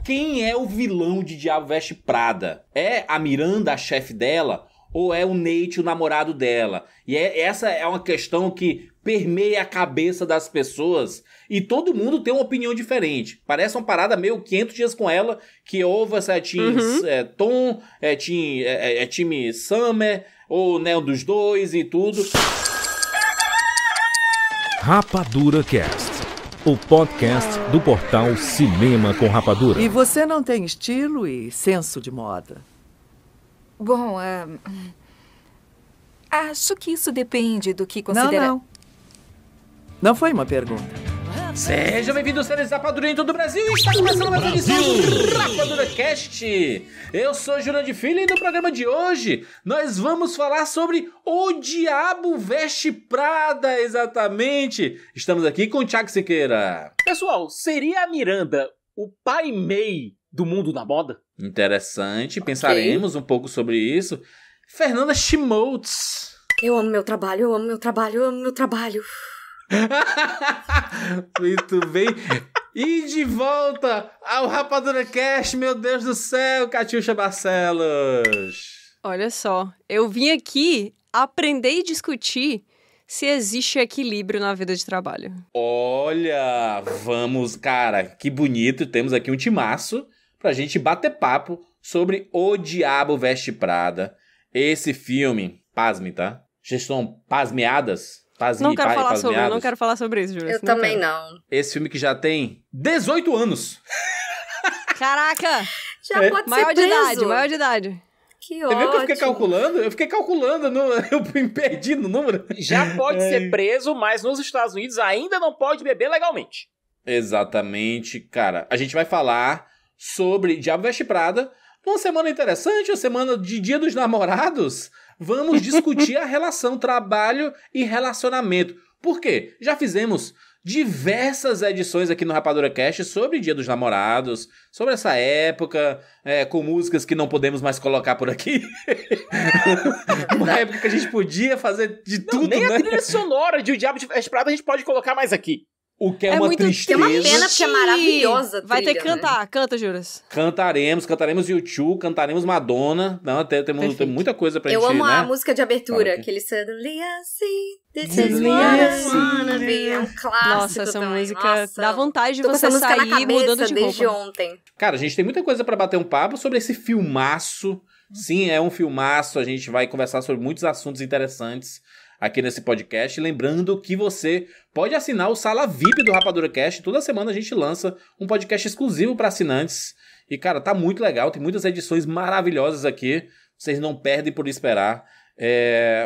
quem é o vilão de Diabo Veste Prada? É a Miranda, a chefe dela? Ou é o Nate, o namorado dela? E essa é uma questão que permeia a cabeça das pessoas. E todo mundo tem uma opinião diferente. Parece uma parada meio 500 dias com ela, que ou você é Team Tom, é time Summer, ou né, um dos dois e tudo. Rapadura Cast, o podcast do portal Cinema com Rapadura. E você não tem estilo e senso de moda? Bom, acho que isso depende do que considera... Não foi uma pergunta. Seja bem-vindo, séries Rapadura em todo o Brasil. Está começando mais uma edição do Rapadura Cast. Eu sou Jurandir Filho e no programa de hoje nós vamos falar sobre O Diabo Veste Prada, exatamente. Estamos aqui com o Thiago Siqueira. Pessoal, seria a Miranda o pai May do mundo da moda? Interessante, pensaremos um pouco sobre isso. Fernanda Schmoltz. Eu amo meu trabalho, eu amo meu trabalho, eu amo meu trabalho. Muito bem. E de volta ao Rapadura Cast, meu Deus do céu, Catiuxa Barcelos. Olha só, eu vim aqui aprender e discutir se existe equilíbrio na vida de trabalho. Olha, vamos, cara, que bonito. Temos aqui um timaço pra gente bater papo sobre O Diabo Veste Prada. Esse filme, pasme, tá? Vocês estão pasmeadas? Não quero falar sobre isso, Júlio. Eu também não. Esse filme que já tem 18 anos. Caraca! Já pode ser preso. Maior de idade. Que Você ótimo. viu que eu fiquei calculando? Eu me perdi no número. Já pode ser preso, mas nos Estados Unidos ainda não pode beber legalmente. Exatamente, cara. A gente vai falar sobre Diabo Veste Prada. Uma semana interessante, uma semana de Dia dos Namorados. Vamos discutir a relação trabalho e relacionamento. Por quê? Já fizemos diversas edições aqui no Rapadura Cast sobre Dia dos Namorados, sobre essa época, com músicas que não podemos mais colocar por aqui. Uma época que a gente podia fazer de tudo, nem né? A trilha sonora de O Diabo Veste Prada a gente pode colocar mais aqui. O que é uma tristeza. Que é uma pena, porque é maravilhosa a Vai ter que trilha, cantar. né? Canta, Juras. Cantaremos U2, cantaremos Madonna. Não, tem muita coisa pra gente, Eu amo né? a música de abertura, aquele Suddenly I See, This is what I wanna be. É um clássico. Nossa, essa também. música dá vontade de Tô com você essa música na sair mudando cabeça de desde roupa. ontem. Cara, a gente tem muita coisa pra bater um papo sobre esse filmaço. Sim, é um filmaço. A gente vai conversar sobre muitos assuntos interessantes aqui nesse podcast. Lembrando que você pode assinar o Sala VIP do Rapadura Cast. Toda semana a gente lança um podcast exclusivo para assinantes. E, cara, tá muito legal. Tem muitas edições maravilhosas aqui. Vocês não perdem por esperar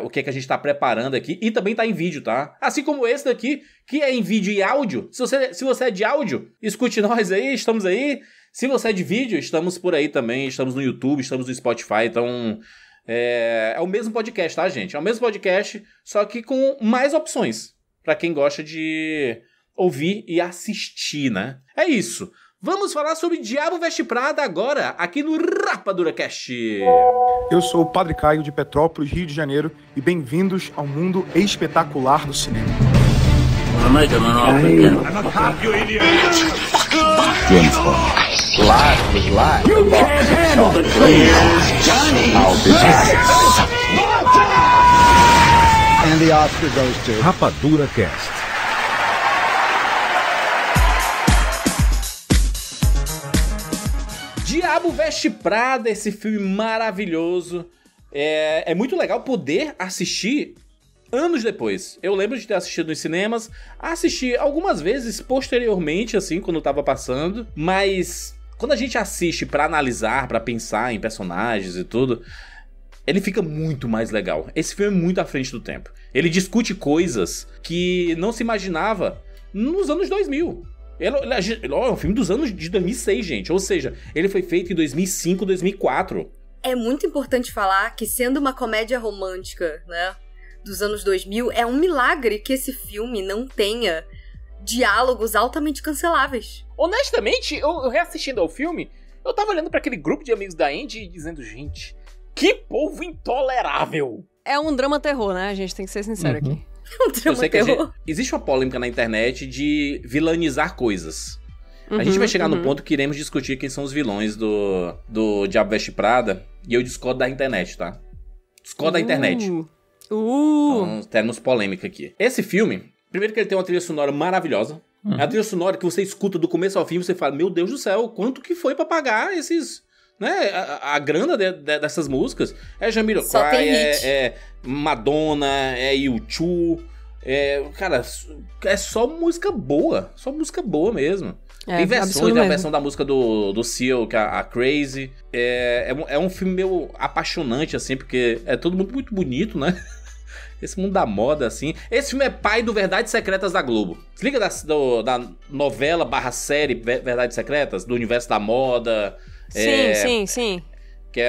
o que é que a gente tá preparando aqui. E também tá em vídeo, tá? Assim como esse daqui, que é em vídeo e áudio. Se você é de áudio, escute nós aí, estamos aí. Se você é de vídeo, estamos por aí também. Estamos no YouTube, estamos no Spotify. Então, é o mesmo podcast, tá, gente? É o mesmo podcast, só que com mais opções. Pra quem gosta de ouvir e assistir, né? É isso. Vamos falar sobre Diabo Veste Prada agora, aqui no Rapadura Cast. Eu sou o Padre Caio de Petrópolis, Rio de Janeiro, e bem-vindos ao mundo espetacular do cinema. Rapadura Cast. Diabo Veste Prada, esse filme maravilhoso. É muito legal poder assistir anos depois. Eu lembro de ter assistido nos cinemas, assisti algumas vezes posteriormente, assim, quando tava passando, mas quando a gente assiste pra analisar, pra pensar em personagens e tudo, ele fica muito mais legal. Esse filme é muito à frente do tempo. Ele discute coisas que não se imaginava nos anos 2000. É um filme dos anos de 2006, gente. Ou seja, ele foi feito em 2005, 2004. É muito importante falar que, sendo uma comédia romântica, né, dos anos 2000, é um milagre que esse filme não tenha diálogos altamente canceláveis. Honestamente, eu reassistindo ao filme, eu tava olhando pra aquele grupo de amigos da Andy e dizendo, gente, que povo intolerável. É um drama terror, né? A gente tem que ser sincero aqui. Um drama terror. Existe uma polêmica na internet de vilanizar coisas. A gente vai chegar no ponto que iremos discutir quem são os vilões do Diabo Veste Prada. E eu discordo da internet, tá? Discordo da internet. Então, temos polêmica aqui. Esse filme, primeiro que ele tem uma trilha sonora maravilhosa. É a trilha sonora que você escuta do começo ao fim e você fala, meu Deus do céu, quanto que foi pra pagar esses... Né? A grana dessas músicas é Jamiroquai, é Madonna, é U2... cara, é só música boa. Só música boa mesmo. Tem versões, tem a versão da música do Seal, que é a Crazy. É um filme meio apaixonante, assim, porque é todo mundo muito bonito, né? Esse mundo da moda, assim. Esse filme é pai do Verdades Secretas da Globo. Se liga da novela /série Verdades Secretas, do universo da moda. Sim. Que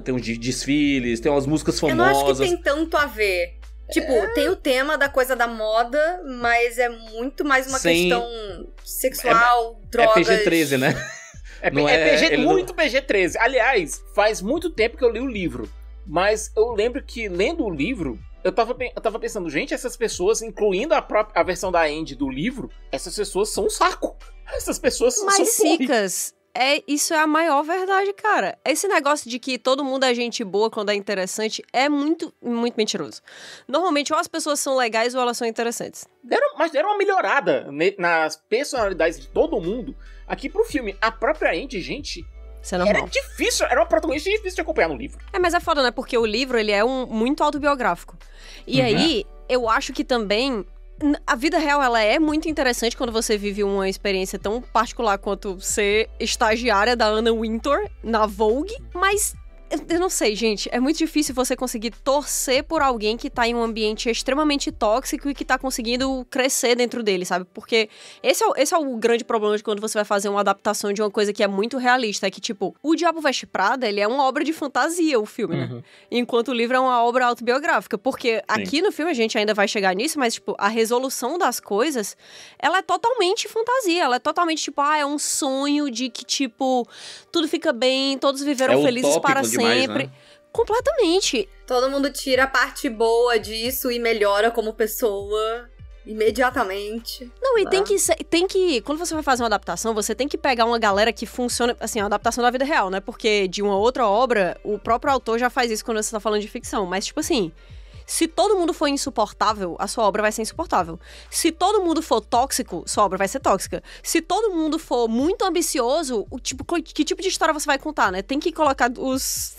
tem uns desfiles, tem umas músicas famosas. Eu não acho que tem tanto a ver. Tipo, tem o tema da coisa da moda, mas é muito mais uma questão sexual, drogas... É PG-13, né? Muito PG-13. Aliás, faz muito tempo que eu li o livro. Mas eu lembro que, lendo o livro, eu tava pensando, gente, essas pessoas, incluindo a versão da Andy do livro, essas pessoas são um saco. Essas pessoas são Cicas, isso é a maior verdade, cara. Esse negócio de que todo mundo é gente boa quando é interessante é muito, muito mentiroso. Normalmente, ou as pessoas são legais ou elas são interessantes. Mas deram uma melhorada nas personalidades de todo mundo aqui pro filme. A própria Andy, gente... Isso é normal. Era difícil, era uma protagonista difícil de acompanhar no livro. Mas é foda, né? Porque o livro, ele é muito autobiográfico. E aí, eu acho que também... A vida real, ela é muito interessante quando você vive uma experiência tão particular quanto ser estagiária da Anna Wintour na Vogue, mas... Eu não sei, gente. É muito difícil você conseguir torcer por alguém que tá em um ambiente extremamente tóxico e que tá conseguindo crescer dentro dele, sabe? Porque esse é o grande problema de quando você vai fazer uma adaptação de uma coisa que é muito realista. É que, tipo, O Diabo Veste Prada, ele é uma obra de fantasia, o filme, né? Enquanto o livro é uma obra autobiográfica. Porque aqui no filme a gente ainda vai chegar nisso, mas, tipo, a resolução das coisas, ela é totalmente fantasia. Ela é totalmente, tipo, é um sonho de que, tipo, tudo fica bem, todos viveram felizes para sempre. Demais, né? Completamente. Todo mundo tira a parte boa disso e melhora como pessoa imediatamente. Não, e tem que... Quando você vai fazer uma adaptação, você tem que pegar uma galera que funciona... Assim, a adaptação da vida real, né? Porque de uma outra obra, o próprio autor já faz isso quando você tá falando de ficção. Mas, tipo assim... Se todo mundo for insuportável, a sua obra vai ser insuportável. Se todo mundo for tóxico, sua obra vai ser tóxica. Se todo mundo for muito ambicioso, que tipo de história você vai contar, né? Tem que colocar os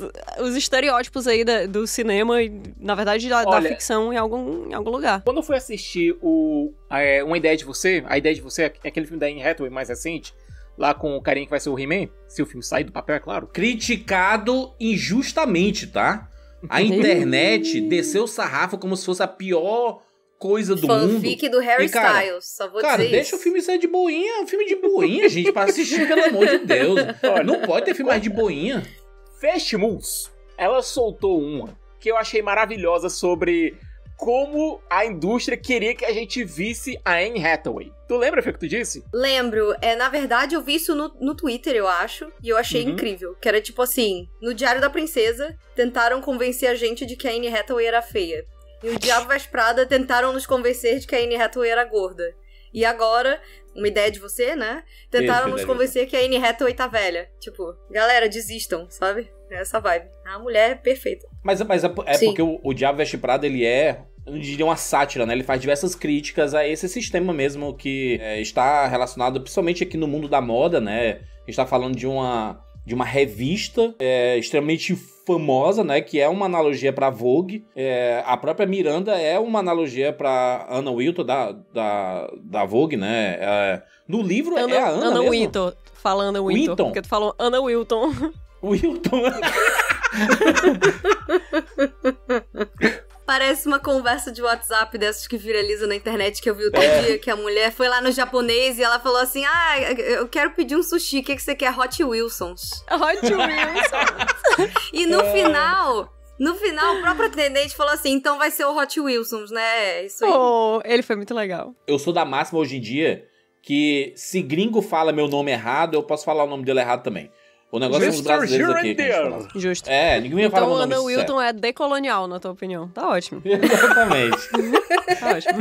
estereótipos aí do cinema e, na verdade, da ficção em algum lugar. Quando eu fui assistir Uma Ideia de Você, A Ideia de Você é aquele filme da Anne Hathaway mais recente, lá com o carinha que vai ser o He-Man, se o filme sair do papel, é claro. Criticado injustamente, tá? A internet desceu o sarrafo como se fosse a pior coisa do mundo. Fanfic do Harry Styles, só vou dizer isso. Deixa o filme ser de boinha. Um filme de boinha, gente, pra assistir, pelo amor de Deus. Não pode ter filme mais de boinha. Festimus, ela soltou uma que eu achei maravilhosa sobre como a indústria queria que a gente visse a Anne Hathaway. Tu lembra, Fê, que tu disse? Lembro. Na verdade, eu vi isso no Twitter, eu acho, e eu achei incrível. Que era tipo assim, no Diário da Princesa, tentaram convencer a gente de que a Anne Hathaway era feia. E o Diabo Veste Prada tentaram nos convencer de que a Anne Hathaway era gorda. E agora, Uma Ideia de Você, né? Tentaram nos convencer que a Anne Hathaway tá velha. Tipo, galera, desistam, sabe? Essa vibe. A mulher é perfeita. Mas porque o Diabo Veste Prada, ele é, eu diria, uma sátira, né? Ele faz diversas críticas a esse sistema mesmo que está relacionado, principalmente aqui no mundo da moda, né? A gente tá falando de uma revista extremamente famosa, né? Que é uma analogia pra Vogue. A própria Miranda é uma analogia pra Anna Wintour da Vogue, né? No livro é a Anna mesmo. Wintour. Fala Anna Wintour. Porque tu falou Anna Wilton. Wilton. Parece uma conversa de WhatsApp dessas que viraliza na internet que eu vi outro dia, que a mulher foi lá no japonês e ela falou assim, eu quero pedir um sushi, o que você quer? Hot Wilsons. Hot Wilsons. E no final, o próprio atendente falou assim, então vai ser o Hot Wilsons, né? Isso aí. Ele foi muito legal. Eu sou da máxima hoje em dia que se gringo fala meu nome errado, eu posso falar o nome dele errado também. O negócio é os brasileiros aqui. Justo. Ninguém ia falar o nome Então, Anna Wilton é decolonial, na tua opinião. Tá ótimo. Exatamente. Tá ótimo.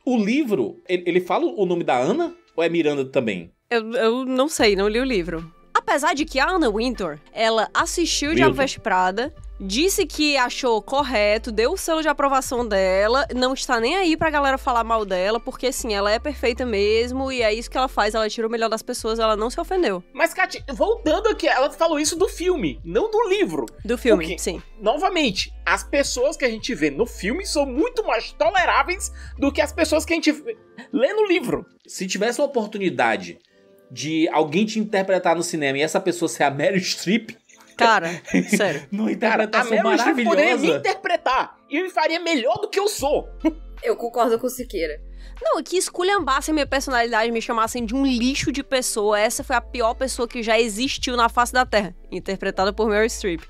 O livro, ele fala o nome da Anna ou é Miranda também? Eu não sei, não li o livro. Apesar de que a Anna Wintour, ela assistiu Diabo Veste Prada, disse que achou correto, deu o selo de aprovação dela, não está nem aí pra galera falar mal dela, porque assim, ela é perfeita mesmo, e é isso que ela faz, ela tira o melhor das pessoas, ela não se ofendeu. Mas, Kátia, voltando aqui, ela falou isso do filme, não do livro. Do filme, porque, sim. Novamente, as pessoas que a gente vê no filme são muito mais toleráveis do que as pessoas que a gente lê no livro. Se tivesse uma oportunidade de alguém te interpretar no cinema e essa pessoa ser a Meryl Streep... Cara, sério. Numa interpretação a Meryl Streep poderia me maravilhosa. interpretar e me faria melhor do que eu sou. Eu concordo com o Siqueira. Não, que esculhambassem minha personalidade, me chamassem de um lixo de pessoa. Essa foi a pior pessoa que já existiu na face da Terra. Interpretada por Meryl Streep.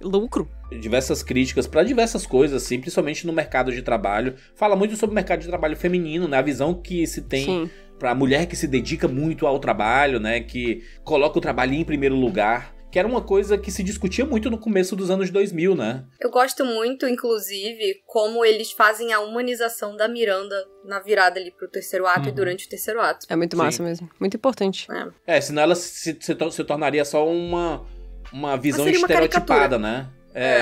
Lucro. Diversas críticas pra diversas coisas, assim, principalmente no mercado de trabalho. Fala muito sobre o mercado de trabalho feminino, né? A visão que se tem... Sim. Pra mulher que se dedica muito ao trabalho, né? Que coloca o trabalho em primeiro lugar. Que era uma coisa que se discutia muito no começo dos anos 2000, né? Eu gosto muito, inclusive, como eles fazem a humanização da Miranda na virada ali pro terceiro ato e durante o terceiro ato. É muito massa mesmo. Muito importante. Senão ela se tornaria só uma visão seria uma estereotipada, né?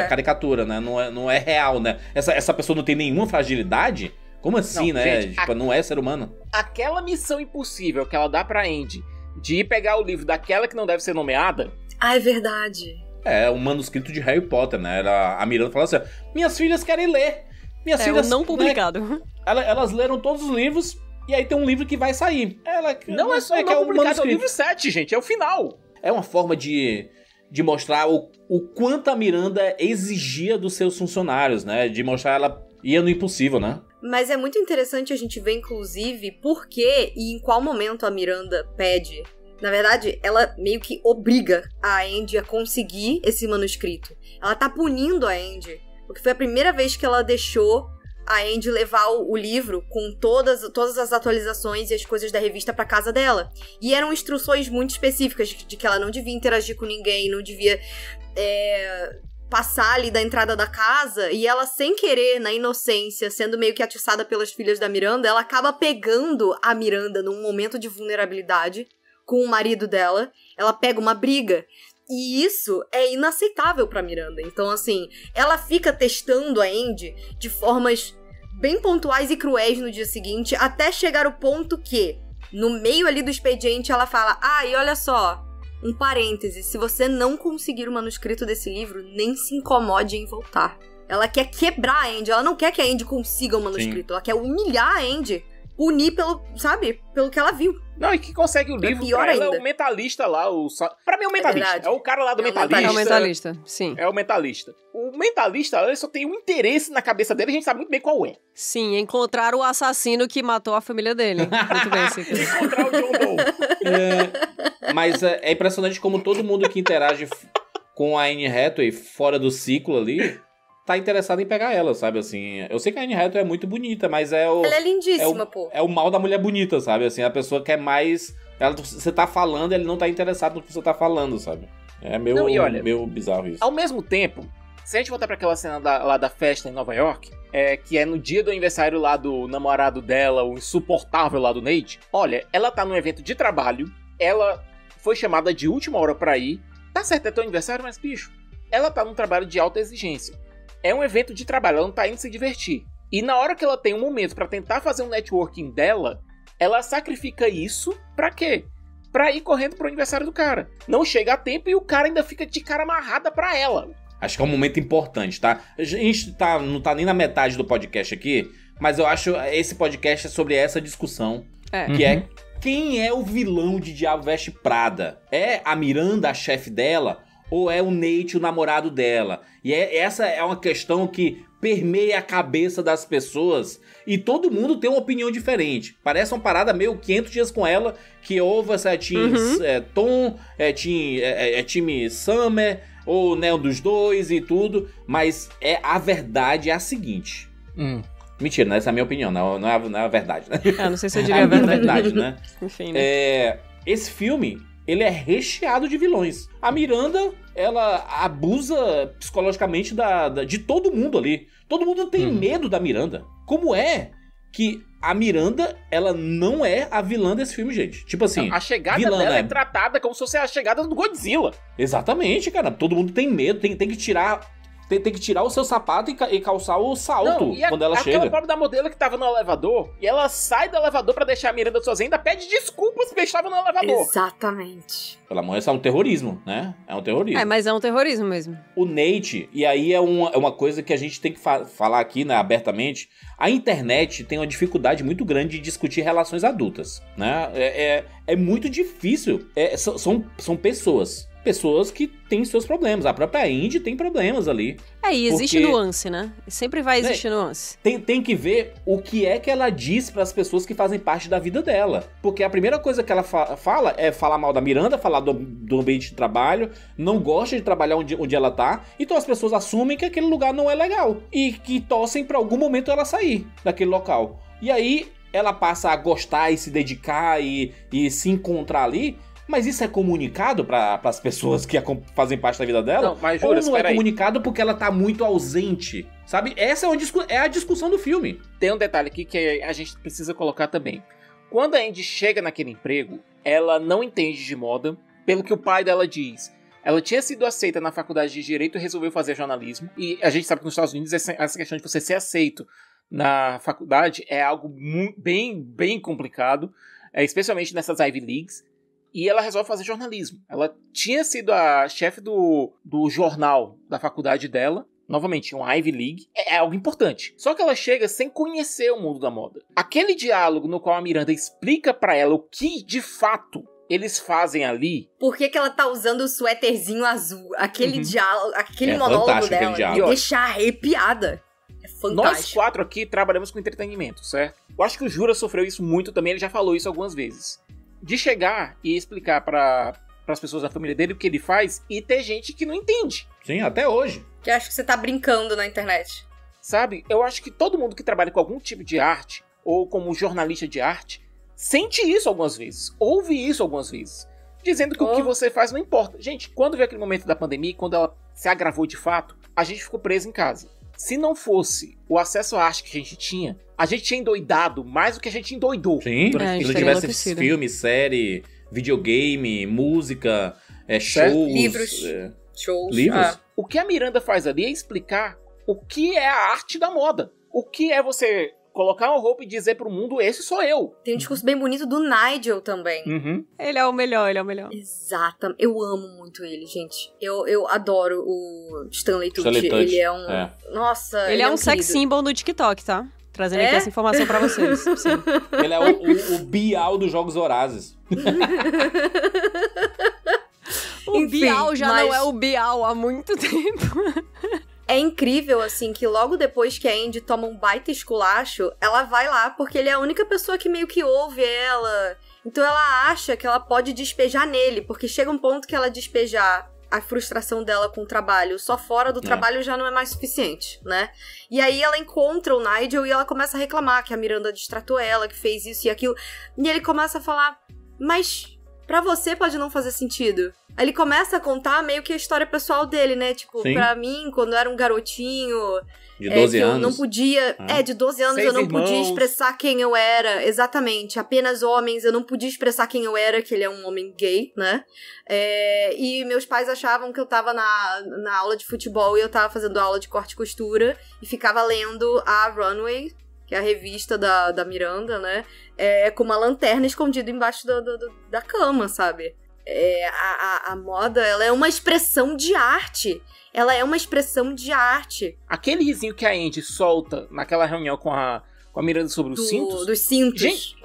Caricatura, né? Não é real, né? Essa pessoa não tem nenhuma fragilidade? Como assim, não, né? Gente, tipo, não é ser humano. Aquela missão impossível que ela dá pra Andy de ir pegar o livro daquela que não deve ser nomeada... Ah, é verdade. É um manuscrito de Harry Potter, né? A Miranda falou assim, minhas filhas querem ler. Minhas filhas... não publicado. Né? Elas leram todos os livros e aí tem um livro que vai sair. Não é só não publicado, é o livro 7, gente. É o final. É uma forma de mostrar o quanto a Miranda exigia dos seus funcionários, né? De mostrar ela ia no impossível, né? Mas é muito interessante a gente ver, inclusive, por que e em qual momento a Miranda pede. Na verdade, ela meio que obriga a Andy a conseguir esse manuscrito. Ela tá punindo a Andy, porque foi a primeira vez que ela deixou a Andy levar o livro com todas as atualizações e as coisas da revista pra casa dela. E eram instruções muito específicas de que ela não devia interagir com ninguém, não devia passar ali da entrada da casa, e ela, sem querer, na inocência, sendo meio que atiçada pelas filhas da Miranda, ela acaba pegando a Miranda num momento de vulnerabilidade com o marido dela, ela pega uma briga. E isso é inaceitável pra Miranda. Então, assim, ela fica testando a Andy de formas bem pontuais e cruéis no dia seguinte, até chegar o ponto que, no meio ali do expediente, ela fala, e olha só, um parêntese, se você não conseguir o manuscrito desse livro, nem se incomode em voltar. Ela quer quebrar a Andy, ela não quer que a Andy consiga o manuscrito, ela quer humilhar a Andy, punir pelo que ela viu. Não, e que consegue o livro pra ela é o mentalista lá. Pra mim é o mentalista. É o cara lá do mentalista. É o mentalista, sim. É o mentalista. O mentalista, ele só tem um interesse na cabeça dele, a gente sabe muito bem qual é. Sim, encontrar o assassino que matou a família dele. Muito bem, sim. Encontrar o John Doe. Mas é impressionante como todo mundo que interage com a Anne Hathaway fora do ciclo ali tá interessado em pegar ela, sabe, assim. Eu sei que a Anne Hathaway é muito bonita, mas ela é lindíssima, pô. É o mal da mulher bonita, sabe, assim. A pessoa quer mais... Você tá falando, ele não tá interessado no que você tá falando, sabe. É meio bizarro isso. Ao mesmo tempo, se a gente voltar pra aquela cena lá da festa em Nova York, que é no dia do aniversário lá do namorado dela, o insuportável lá do Nate, olha, ela tá num evento de trabalho, ela foi chamada de última hora pra ir, tá certo, é teu aniversário, mas, bicho, ela tá num trabalho de alta exigência. É um evento de trabalho, ela não tá indo se divertir. E na hora que ela tem um momento pra tentar fazer um networking dela, ela sacrifica isso pra quê? Pra ir correndo pro aniversário do cara. Não chega a tempo e o cara ainda fica de cara amarrada pra ela. Acho que é um momento importante, tá? A gente não tá nem na metade do podcast aqui, mas eu acho que esse podcast é sobre essa discussão. Que é quem é o vilão de Diabo Veste Prada? É a Miranda, a chefe dela? Ou é o Nate, o namorado dela? E essa é uma questão que permeia a cabeça das pessoas e todo mundo tem uma opinião diferente. Parece uma parada meio 500 dias com ela, que ou você é Team Tom, é time Summer, ou né, um dos dois e tudo, mas a verdade é a seguinte. Mentira, né? Essa é a minha opinião, não é a verdade, né? Não sei se eu diria a verdade. Né? Enfim, né? Esse filme, ele é recheado de vilões. A Miranda, ela abusa psicologicamente de todo mundo ali. Todo mundo tem medo da Miranda. Como é que a Miranda, ela não é a vilã desse filme, gente. Tipo assim... A chegada dela é tratada como se fosse a chegada do Godzilla. Exatamente, cara. Todo mundo tem medo, tem que tirar... Tem que tirar o seu sapato e calçar o salto quando ela chega. Aquela pobre da modelo que tava no elevador, e ela sai do elevador pra deixar a Miranda sozinha, ainda pede desculpas porque estava no elevador. Exatamente. Pelo amor, isso é um terrorismo, né? É um terrorismo. Mas é um terrorismo mesmo. O Nate, e aí é uma coisa que a gente tem que falar aqui, né, abertamente, a internet tem uma dificuldade muito grande de discutir relações adultas, né? É muito difícil. São pessoas que têm seus problemas. A própria Indy tem problemas ali. E existe nuance, né? Sempre vai existir nuance. Tem que ver o que é que ela diz pras pessoas que fazem parte da vida dela. Porque a primeira coisa que ela fala é falar mal da Miranda, falar do ambiente de trabalho, não gosta de trabalhar onde ela tá. Então as pessoas assumem que aquele lugar não é legal. E que torcem pra algum momento ela sair daquele local. E aí ela passa a gostar e se dedicar e se encontrar ali. Mas isso é comunicado para as pessoas que fazem parte da vida dela? Não, mas jura, ou não é comunicado porque ela tá muito ausente? Sabe? Essa é a discussão do filme. Tem um detalhe aqui que a gente precisa colocar também. Quando a Andy chega naquele emprego, ela não entende de moda, pelo que o pai dela diz. Ela tinha sido aceita na faculdade de Direito e resolveu fazer jornalismo. E a gente sabe que nos Estados Unidos essa questão de você ser aceito na faculdade é algo bem complicado, especialmente nessas Ivy Leagues. E ela resolve fazer jornalismo. Ela tinha sido a chefe do jornal da faculdade dela. Novamente, um Ivy League. É algo importante. Só que ela chega sem conhecer o mundo da moda. Aquele diálogo no qual a Miranda explica pra ela o que, de fato, eles fazem ali... Por que ela tá usando o suéterzinho azul? Aquele diálogo, aquele monólogo dela me deixa arrepiada. É fantástico. Nós 4 aqui trabalhamos com entretenimento, certo? Eu acho que o Jura sofreu isso muito também. Ele já falou isso algumas vezes. De chegar e explicar para as pessoas da família dele o que ele faz e ter gente que não entende. Sim, até hoje. Que acha que você tá brincando na internet. Sabe? Eu acho que todo mundo que trabalha com algum tipo de arte ou como jornalista de arte sente isso algumas vezes. Ouve isso algumas vezes. Dizendo que o que você faz não importa. Gente, quando veio aquele momento da pandemia, quando ela se agravou de fato, a gente ficou preso em casa. Se não fosse o acesso à arte que a gente tinha endoidado mais do que a gente endoidou. Sim, se não tivesse filme, série, videogame, música, shows... Livros. Shows. Livros. O que a Miranda faz ali é explicar o que é a arte da moda. O que é você colocar uma roupa e dizer pro mundo, esse sou eu. Tem um discurso bem bonito do Nigel também. Ele é o melhor. Exato. Eu amo muito ele, gente. Eu adoro o Stanley Tucci. Ele é um... Nossa, ele é um sex symbol no TikTok, tá? Trazendo aqui essa informação pra vocês. Sim. Ele é o Bial dos Jogos Vorazes. O Bial já não é o Bial há muito tempo. É incrível, assim, que logo depois que a Andy toma um baita esculacho, ela vai lá, porque ele é a única pessoa que meio que ouve ela. Então ela acha que ela pode despejar nele, porque chega um ponto que ela despejar a frustração dela com o trabalho só fora do trabalho já não é mais suficiente, né? E aí ela encontra o Nigel e ela começa a reclamar que a Miranda distratou ela, que fez isso e aquilo. E ele começa a falar, mas pra você pode não fazer sentido. Aí ele começa a contar meio que a história pessoal dele, né? Tipo, pra mim, quando eu era um garotinho... De 12 anos. Eu não podia... de 12 anos 6 eu não irmãos. podia expressar quem eu era. Exatamente. Apenas homens. Eu não podia expressar quem eu era, que ele é um homem gay, né? E meus pais achavam que eu tava na aula de futebol e eu tava fazendo aula de corte e costura e ficava lendo a Runway, que é a revista da Miranda, né? Com uma lanterna escondida embaixo da cama, sabe? A moda, ela é uma expressão de arte. Ela é uma expressão de arte. Aquele risinho que a Andy solta naquela reunião com a Miranda sobre os cintos. Dos cintos.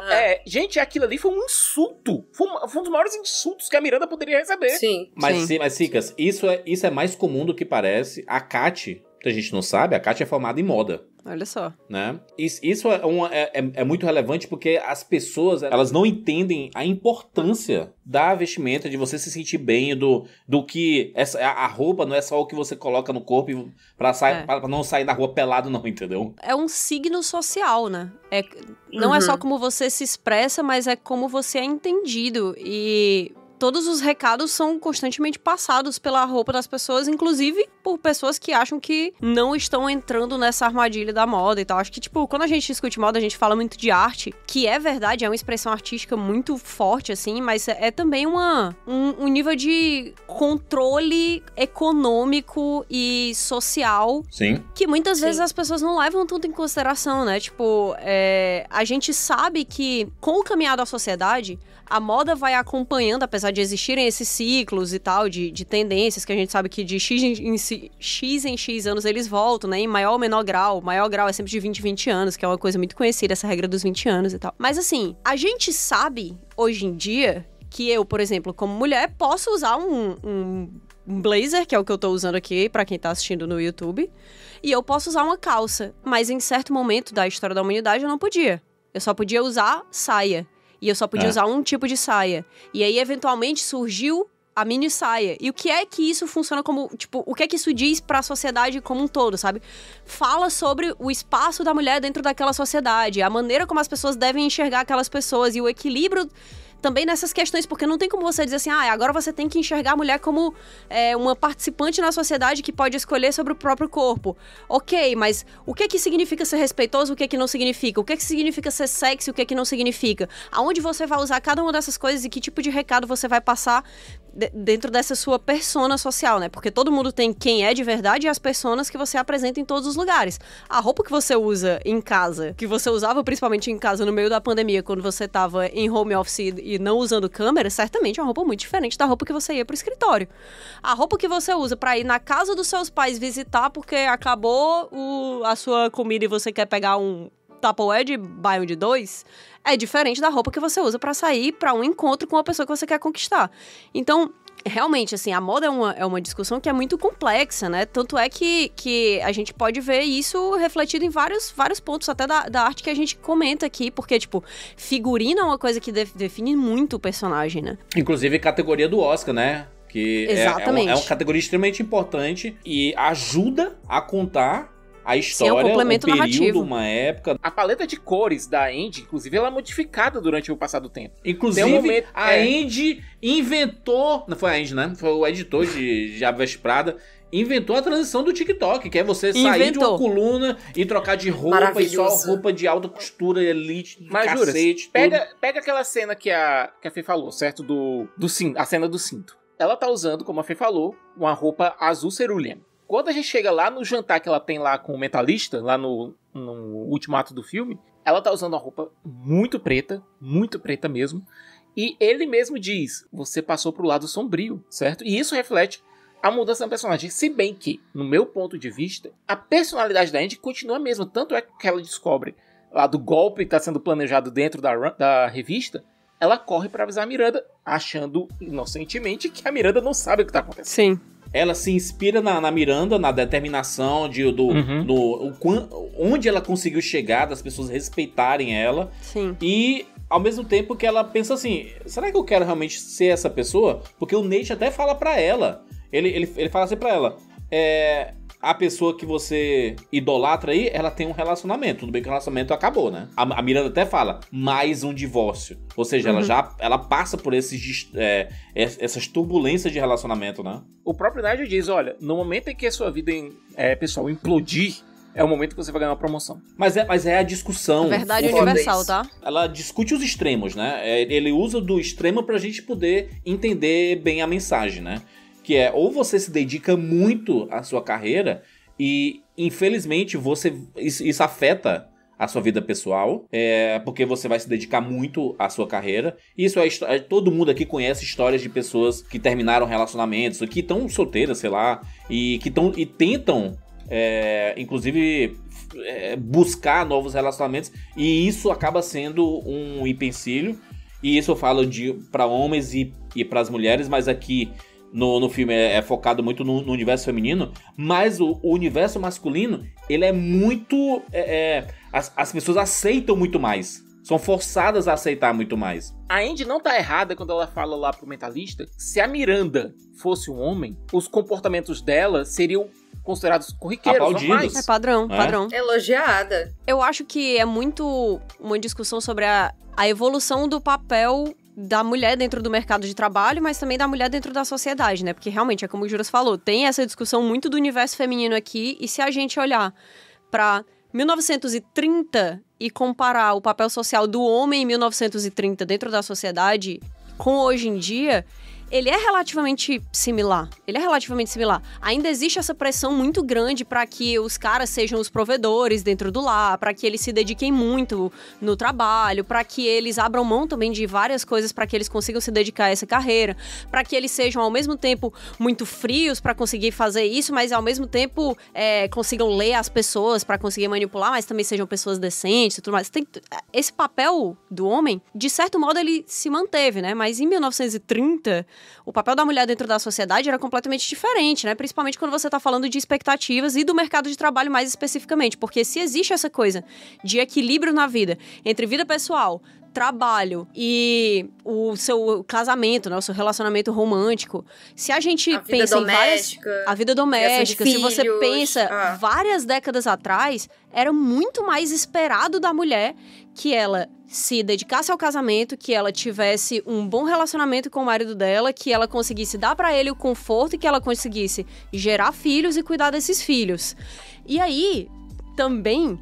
Gente, aquilo ali foi um insulto. Foi um dos maiores insultos que a Miranda poderia receber. Sim. Mas, Cicas, isso é mais comum do que parece. A Kat, que a gente não sabe, a Kat é formada em moda. Olha só. Né? Isso é muito relevante porque as pessoas, elas não entendem a importância da vestimenta, de você se sentir bem, do que a roupa não é só o que você coloca no corpo pra não sair da rua pelado, não, entendeu? É um signo social, né? Não é só como você se expressa, mas é como você é entendido. E todos os recados são constantemente passados pela roupa das pessoas, inclusive por pessoas que acham que não estão entrando nessa armadilha da moda e tal. Acho que, tipo, quando a gente discute moda, a gente fala muito de arte, que é verdade, é uma expressão artística muito forte, assim, mas é também um nível de controle econômico e social. Sim. Que muitas vezes as pessoas não levam tanto em consideração, né? Tipo, a gente sabe que com o caminhar da sociedade, a moda vai acompanhando, apesar de existirem esses ciclos e tal, de tendências, que a gente sabe que de X em X anos eles voltam, né? Em maior ou menor grau. Maior grau é sempre de 20 anos, que é uma coisa muito conhecida, essa regra dos 20 anos e tal. Mas assim, a gente sabe, hoje em dia, que eu, por exemplo, como mulher, posso usar um blazer, que é o que eu tô usando aqui, pra quem tá assistindo no YouTube, e eu posso usar uma calça. Mas em certo momento da história da humanidade eu não podia. Eu só podia usar saia. E eu só podia usar um tipo de saia. E aí, eventualmente, surgiu a mini saia. E o que é que isso funciona como... Tipo, o que é que isso diz pra sociedade como um todo, sabe? Fala sobre o espaço da mulher dentro daquela sociedade. A maneira como as pessoas devem enxergar aquelas pessoas. E o equilíbrio também nessas questões. Porque não tem como você dizer assim, agora você tem que enxergar a mulher como uma participante na sociedade que pode escolher sobre o próprio corpo. Ok, mas o que é que significa ser respeitoso, o que é que não significa? O que é que significa ser sexy, o que é que não significa? Aonde você vai usar cada uma dessas coisas e que tipo de recado você vai passar dentro dessa sua persona social, né? Porque todo mundo tem quem é de verdade e as personas que você apresenta em todos os lugares. A roupa que você usa em casa, que você usava principalmente em casa no meio da pandemia, quando você tava em home office e não usando câmera, certamente é uma roupa muito diferente da roupa que você ia pro escritório. A roupa que você usa pra ir na casa dos seus pais visitar porque acabou a sua comida e você quer pegar um Tupperware de banho de 2, é diferente da roupa que você usa pra sair pra um encontro com uma pessoa que você quer conquistar. Então, realmente, assim, a moda é uma discussão que é muito complexa, né? Tanto é que a gente pode ver isso refletido em vários pontos até da arte que a gente comenta aqui, porque, tipo, figurino é uma coisa que define muito o personagem, né? Inclusive, categoria do Oscar, né? Que exatamente. É uma categoria extremamente importante e ajuda a contar a história, sim, é um complemento um período, narrativo. uma época. A paleta de cores da Andy, inclusive, ela é modificada durante o passar do tempo. Inclusive, a Andy inventou... Não foi a Andy, né? Foi o editor de Diabo Veste Prada. Inventou a transição do TikTok, que é você sair de uma coluna e trocar de roupa e só roupa de alta costura, elite, mas cacete, pega aquela cena que a Fê falou, certo? Do cinto, a cena do cinto. Ela tá usando, como a Fê falou, uma roupa azul cerúlea. Quando a gente chega lá no jantar que ela tem lá com o mentalista, lá no último ato do filme, ela tá usando uma roupa muito preta mesmo, e ele mesmo diz, você passou pro lado sombrio, certo? E isso reflete a mudança da personagem, se bem que, no meu ponto de vista, a personalidade da Andy continua a mesma, tanto é que ela descobre lá do golpe que tá sendo planejado dentro da revista, ela corre pra avisar a Miranda, achando inocentemente que a Miranda não sabe o que tá acontecendo. Sim. Ela se inspira na Miranda, na determinação onde ela conseguiu chegar, das pessoas respeitarem ela. Sim. E ao mesmo tempo que ela pensa assim, será que eu quero realmente ser essa pessoa? Porque o Nate até fala pra ela, ele fala assim pra ela, a pessoa que você idolatra aí, ela tem um relacionamento. Tudo bem que o relacionamento acabou, né? A Miranda até fala, mais um divórcio. Ou seja, ela passa por essas turbulências de relacionamento, né? O próprio Nigel diz, olha, no momento em que a sua vida pessoal implodir, é o momento que você vai ganhar uma promoção. Mas é a discussão. Verdade universal, tá? Ela discute os extremos, né? Ele usa do extremo pra gente poder entender bem a mensagem, né? Que é, ou você se dedica muito à sua carreira e, infelizmente, isso afeta a sua vida pessoal, porque você vai se dedicar muito à sua carreira. Isso todo mundo aqui conhece histórias de pessoas que terminaram relacionamentos, que estão solteiras, sei lá, e tentam, inclusive, buscar novos relacionamentos, e isso acaba sendo um empecilho. E isso eu falo para homens e para as mulheres, mas aqui no filme é focado muito no universo feminino, mas o universo masculino, ele é muito... as pessoas aceitam muito mais. São forçadas a aceitar muito mais. A Andy não tá errada quando ela fala lá pro mentalista, se a Miranda fosse um homem, os comportamentos dela seriam considerados corriqueiros, aplaudidos. É padrão. Elogiada. Eu acho que é muito uma discussão sobre a evolução do papel da mulher dentro do mercado de trabalho, mas também da mulher dentro da sociedade, né? Porque realmente, é como o Juras falou, tem essa discussão muito do universo feminino aqui, e se a gente olhar para 1930 e comparar o papel social do homem em 1930 dentro da sociedade com hoje em dia, ele é relativamente similar. Ainda existe essa pressão muito grande para que os caras sejam os provedores dentro do lar, para que eles se dediquem muito no trabalho, para que eles abram mão também de várias coisas para que eles consigam se dedicar a essa carreira, para que eles sejam ao mesmo tempo muito frios para conseguir fazer isso, mas ao mesmo tempo consigam ler as pessoas para conseguir manipular, mas também sejam pessoas decentes e tudo mais. Esse papel do homem, de certo modo, ele se manteve, né? Mas em 1930... o papel da mulher dentro da sociedade era completamente diferente, né? Principalmente quando você está falando de expectativas e do mercado de trabalho mais especificamente. Porque se existe essa coisa de equilíbrio na vida, entre vida pessoal, trabalho e o seu casamento, né? O seu relacionamento romântico. Se a gente pensa em a vida doméstica, se você pensa várias décadas atrás, era muito mais esperado da mulher que ela se dedicasse ao casamento, que ela tivesse um bom relacionamento com o marido dela, que ela conseguisse dar pra ele o conforto e que ela conseguisse gerar filhos e cuidar desses filhos. E aí, também,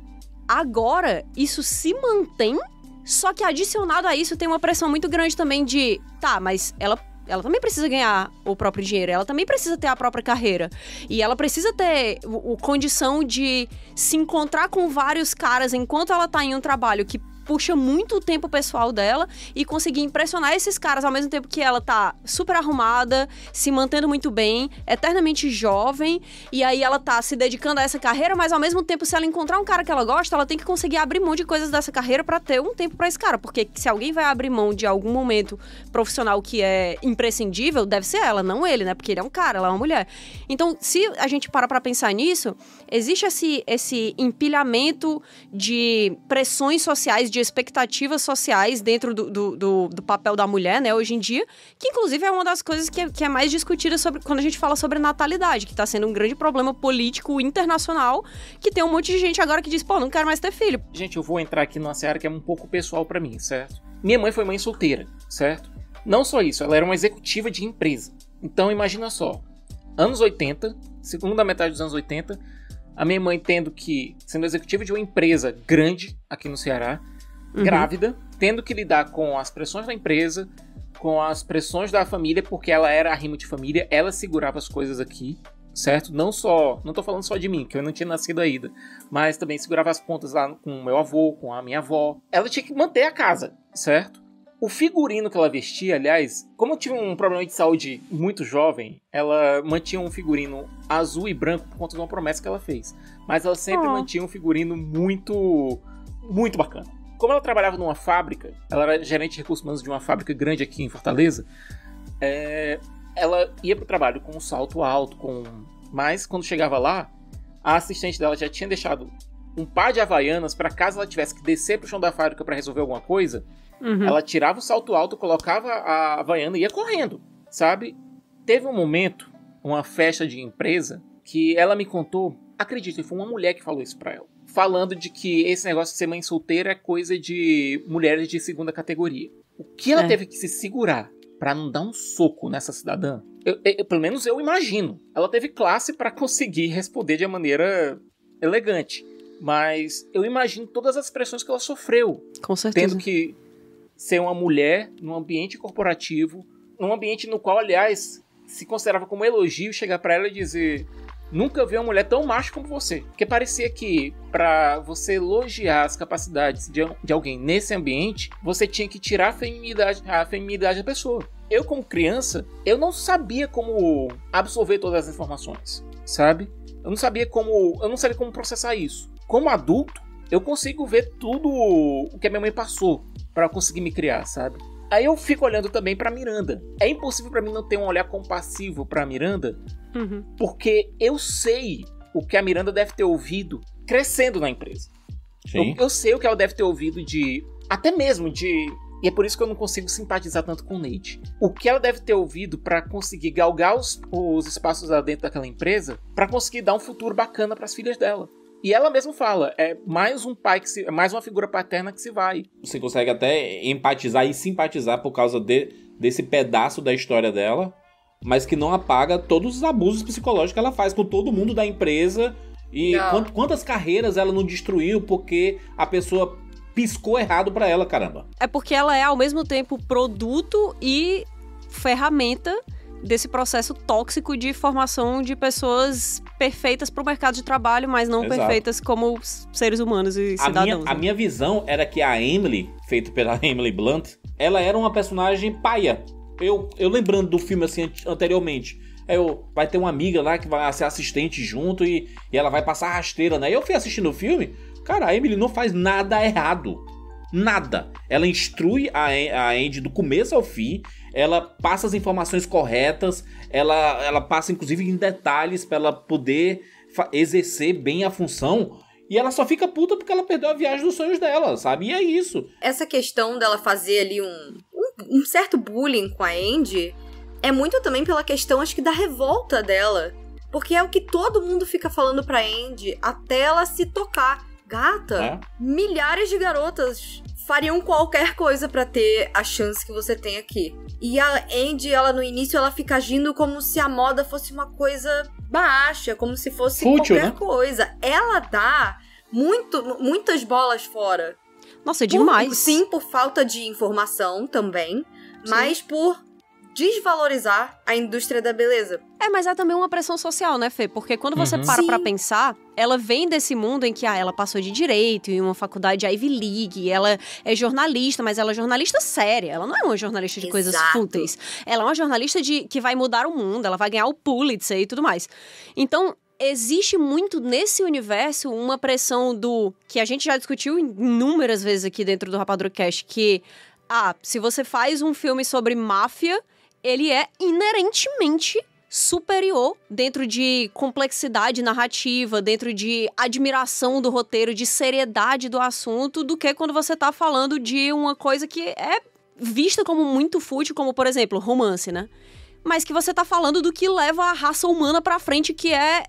agora, isso se mantém, só que adicionado a isso tem uma pressão muito grande também de, mas ela também precisa ganhar o próprio dinheiro, ela também precisa ter a própria carreira. E ela precisa ter condição de se encontrar com vários caras enquanto ela tá em um trabalho que puxa muito o tempo pessoal dela e conseguir impressionar esses caras ao mesmo tempo que ela tá super arrumada, se mantendo muito bem, eternamente jovem, e aí ela tá se dedicando a essa carreira, mas ao mesmo tempo, se ela encontrar um cara que ela gosta, ela tem que conseguir abrir mão de coisas dessa carreira pra ter um tempo pra esse cara, porque se alguém vai abrir mão de algum momento profissional que é imprescindível, deve ser ela, não ele, né? Porque ele é um cara, ela é uma mulher. Então, se a gente para pra pensar nisso, existe esse empilhamento de pressões sociais, de expectativas sociais dentro do papel da mulher, né, hoje em dia, que inclusive é uma das coisas que é mais discutida quando a gente fala sobre natalidade, que tá sendo um grande problema político internacional, que tem um monte de gente agora que diz, não quero mais ter filho. Gente, eu vou entrar aqui numa seara que é um pouco pessoal pra mim, certo? Minha mãe foi mãe solteira, certo? Não só isso, ela era uma executiva de empresa. Então, imagina só, anos 80, segunda metade dos anos 80, a minha mãe sendo executiva de uma empresa grande aqui no Ceará, grávida, tendo que lidar com as pressões da empresa, com as pressões da família, porque ela era arrimo de família, ela segurava as coisas aqui, certo? Não tô falando só de mim, que eu não tinha nascido ainda, mas também segurava as pontas lá com o meu avô, com a minha avó. Ela tinha que manter a casa, certo? O figurino que ela vestia, aliás, como eu tive um problema de saúde muito jovem, ela mantinha um figurino azul e branco por conta de uma promessa que ela fez. Mas ela sempre mantinha um figurino muito, muito bacana. Como ela trabalhava numa fábrica, ela era gerente de recursos humanos de uma fábrica grande aqui em Fortaleza, ela ia pro trabalho com um salto alto, mas quando chegava lá, a assistente dela já tinha deixado um par de havaianas para caso ela tivesse que descer pro chão da fábrica para resolver alguma coisa, ela tirava o salto alto, colocava a havaiana e ia correndo, sabe? Teve um momento, uma festa de empresa, que ela me contou, acredite, foi uma mulher que falou isso pra ela, falando de que esse negócio de ser mãe solteira é coisa de mulheres de segunda categoria. O que ela teve que se segurar pra não dar um soco nessa cidadã, pelo menos eu imagino. Ela teve classe pra conseguir responder de maneira elegante. Mas eu imagino todas as pressões que ela sofreu. Com certeza. Tendo que ser uma mulher num ambiente corporativo, num ambiente no qual, aliás, se considerava como elogio chegar pra ela e dizer: nunca vi uma mulher tão macho como você. Porque parecia que pra você elogiar as capacidades de alguém nesse ambiente, você tinha que tirar a feminilidade da pessoa. Eu, como criança, eu não sabia como absorver todas as informações, sabe? Eu não sabia como processar isso. Como adulto, eu consigo ver tudo o que a minha mãe passou pra conseguir me criar, sabe? Aí eu fico olhando também pra Miranda. É impossível pra mim não ter um olhar compassivo pra Miranda, porque eu sei o que a Miranda deve ter ouvido crescendo na empresa. Eu sei o que ela deve ter ouvido até mesmo de... E é por isso que eu não consigo simpatizar tanto com o Nate. O que ela deve ter ouvido pra conseguir galgar os espaços lá dentro daquela empresa, pra conseguir dar um futuro bacana pras filhas dela. E ela mesma fala, é mais um pai é mais uma figura paterna que se vai. Você consegue até empatizar e simpatizar por causa desse pedaço da história dela, mas que não apaga todos os abusos psicológicos que ela faz com todo mundo da empresa. E quantas carreiras ela não destruiu porque a pessoa piscou errado pra ela, caramba. É porque ela é, ao mesmo tempo, produto e ferramenta desse processo tóxico de formação de pessoas perfeitas pro mercado de trabalho, mas não perfeitas como seres humanos e cidadãos. A minha visão era que a Emily, feita pela Emily Blunt, ela era uma personagem paia. Eu lembrando do filme assim anteriormente, vai ter uma amiga lá que vai ser assistente junto e ela vai passar rasteira, né? Eu fui assistindo o filme, cara, a Emily não faz nada errado. Nada. Ela instrui a Andy do começo ao fim, ela passa as informações corretas, ela passa inclusive em detalhes pra ela poder exercer bem a função. E ela só fica puta porque ela perdeu a viagem dos sonhos dela, sabe? E é isso. Essa questão dela fazer ali um certo bullying com a Andy é muito também pela questão, acho que, da revolta dela. Porque é o que todo mundo fica falando pra Andy até ela se tocar. Gata, milhares de garotas fariam qualquer coisa pra ter a chance que você tem aqui. E a Andy, ela no início, ela fica agindo como se a moda fosse uma coisa baixa, como se fosse fútil, qualquer coisa. Ela dá muitas bolas fora. Nossa, é demais. Sim, por falta de informação também, mas por desvalorizar a indústria da beleza. Mas há também uma pressão social, né, Fê? Porque quando você para pra pensar, ela vem desse mundo em que ela passou de direito em uma faculdade Ivy League, ela é jornalista, mas ela é jornalista séria, ela não é uma jornalista de coisas fúteis. Ela é uma jornalista que vai mudar o mundo, ela vai ganhar o Pulitzer e tudo mais. Então, existe muito nesse universo uma pressão que a gente já discutiu inúmeras vezes aqui dentro do Rapadura Cast, que, se você faz um filme sobre máfia, ele é inerentemente superior dentro de complexidade narrativa, dentro de admiração do roteiro, de seriedade do assunto, do que quando você tá falando de uma coisa que é vista como muito fútil, como, por exemplo, romance, né? Mas que você tá falando do que leva a raça humana pra frente, que é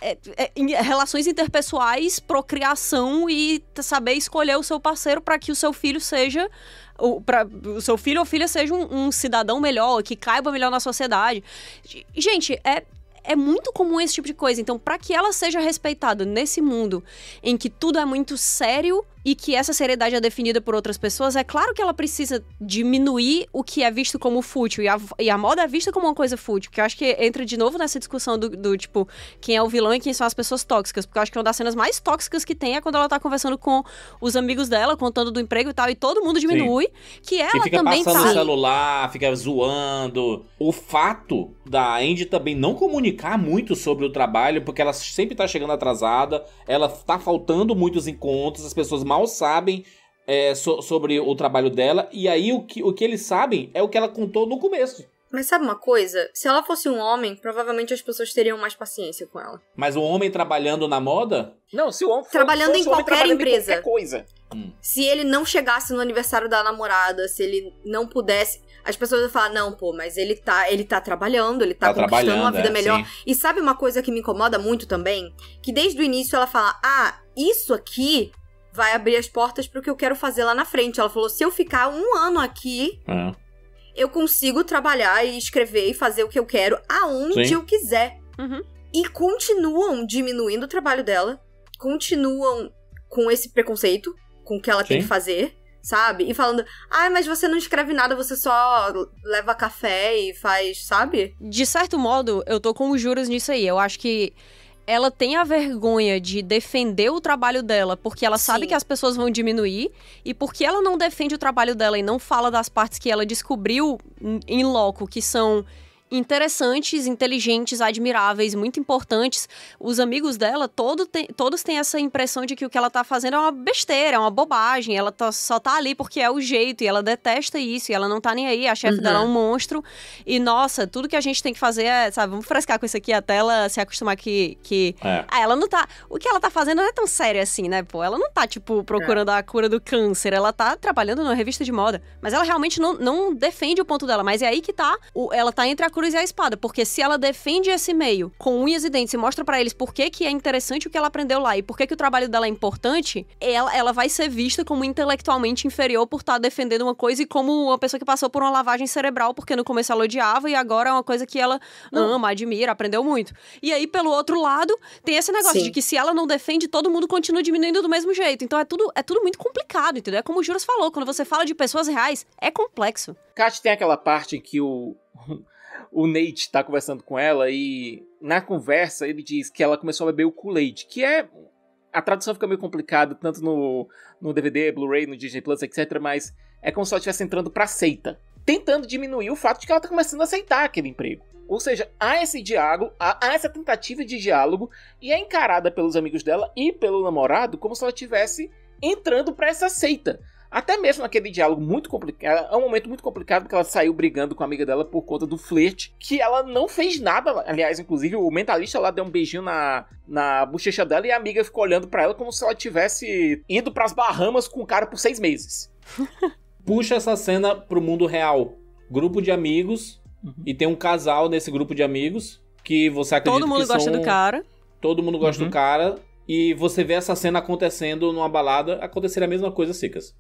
relações interpessoais, procriação e saber escolher o seu parceiro para que o seu filho seja... o seu filho ou filha seja um cidadão melhor, que caiba melhor na sociedade. Gente, é muito comum esse tipo de coisa. Então, para que ela seja respeitada nesse mundo em que tudo é muito sério e que essa seriedade é definida por outras pessoas, é claro que ela precisa diminuir o que é visto como fútil. E a moda é vista como uma coisa fútil. Que eu acho que entra de novo nessa discussão do tipo, quem é o vilão e quem são as pessoas tóxicas. Porque eu acho que uma das cenas mais tóxicas que tem é quando ela tá conversando com os amigos dela, contando do emprego e tal, e todo mundo diminui. Que ela fica também passando no celular, fica zoando. O fato da Andy também não comunicar muito sobre o trabalho, porque ela sempre tá chegando atrasada, ela tá faltando muitos encontros, as pessoas mal sabem sobre o trabalho dela, e aí o que eles sabem é o que ela contou no começo. Mas sabe uma coisa? Se ela fosse um homem, provavelmente as pessoas teriam mais paciência com ela. Mas o homem trabalhando na moda? Não, se o homem trabalhando em qualquer empresa. Em qualquer coisa. Se ele não chegasse no aniversário da namorada, se ele não pudesse... As pessoas vão falar, não, pô, mas ele tá trabalhando, ele tá conquistando uma vida melhor. Sim. E sabe uma coisa que me incomoda muito também? Que desde o início ela fala, isso aqui vai abrir as portas pro que eu quero fazer lá na frente. Ela falou, se eu ficar 1 ano aqui, eu consigo trabalhar e escrever e fazer o que eu quero aonde eu quiser. E continuam diminuindo o trabalho dela, continuam com esse preconceito com o que ela tem que fazer. Sabe? E falando, mas você não escreve nada, você só leva café e faz, sabe? De certo modo, eu tô com os juros nisso aí. Eu acho que ela tem a vergonha de defender o trabalho dela porque ela sabe que as pessoas vão diminuir, e porque ela não defende o trabalho dela e não fala das partes que ela descobriu em loco, que são interessantes, inteligentes, admiráveis, muito importantes. Os amigos dela, todos têm essa impressão de que o que ela tá fazendo é uma besteira, é uma bobagem, ela só tá ali porque é o jeito, e ela detesta isso, e ela não tá nem aí, a chefe dela é um monstro, e nossa, tudo que a gente tem que fazer é, sabe, vamos frescar com isso aqui até ela se acostumar que ela não tá, o que ela tá fazendo não é tão sério assim, né, pô, ela não tá, tipo, procurando a cura do câncer, ela tá trabalhando numa revista de moda, mas ela realmente não defende o ponto dela, mas é aí que tá, ela tá entre a cruz e a espada, porque se ela defende esse meio com unhas e dentes e mostra pra eles por que é interessante o que ela aprendeu lá e por que o trabalho dela é importante, ela vai ser vista como intelectualmente inferior por estar defendendo uma coisa e como uma pessoa que passou por uma lavagem cerebral, porque no começo ela odiava e agora é uma coisa que ela ama, admira, aprendeu muito. E aí, pelo outro lado, tem esse negócio de que se ela não defende, todo mundo continua diminuindo do mesmo jeito. Então é tudo muito complicado, entendeu? É como o Juras falou, quando você fala de pessoas reais, é complexo. Kat, tem aquela parte em que o Nate tá conversando com ela e na conversa ele diz que ela começou a beber o Kool-Aid, que é... A tradução fica meio complicada, tanto no DVD, Blu-ray, no Disney Plus, etc. Mas é como se ela estivesse entrando pra seita, tentando diminuir o fato de que ela tá começando a aceitar aquele emprego. Ou seja, há esse diálogo, há essa tentativa de diálogo e é encarada pelos amigos dela e pelo namorado como se ela estivesse entrando pra essa seita. Até mesmo naquele diálogo muito complicado, é um momento muito complicado porque ela saiu brigando com a amiga dela por conta do flerte, que ela não fez nada. Aliás, inclusive, o mentalista lá deu um beijinho na bochecha dela e a amiga ficou olhando pra ela como se ela tivesse ido pras Bahamas com o cara por 6 meses. Puxa essa cena pro mundo real. Grupo de amigos, e tem um casal nesse grupo de amigos que você acredita que todo mundo gosta do cara. Todo mundo gosta do cara. E você vê essa cena acontecendo numa balada, aconteceria a mesma coisa, Cicas.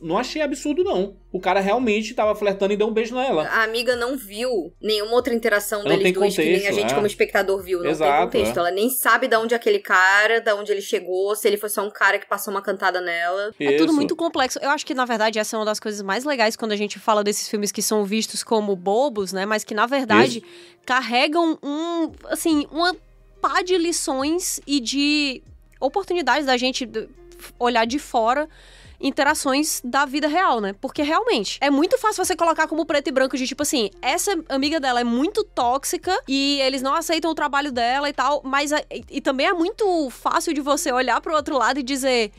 Não achei absurdo, não. O cara realmente tava flertando e deu um beijo nela. A amiga não viu nenhuma outra interação deles dois, que nem a gente como espectador viu. Não tem contexto. Ela nem sabe de onde é aquele cara, de onde ele chegou, se ele foi só um cara que passou uma cantada nela. É tudo muito complexo. Eu acho que, na verdade, essa é uma das coisas mais legais quando a gente fala desses filmes que são vistos como bobos, né? Mas que, na verdade, carregam uma pá de lições e de oportunidades da gente olhar de fora interações da vida real, né? Porque realmente é muito fácil você colocar como preto e branco de tipo assim, essa amiga dela é muito tóxica e eles não aceitam o trabalho dela e tal, mas e também é muito fácil de você olhar pro outro lado e dizer...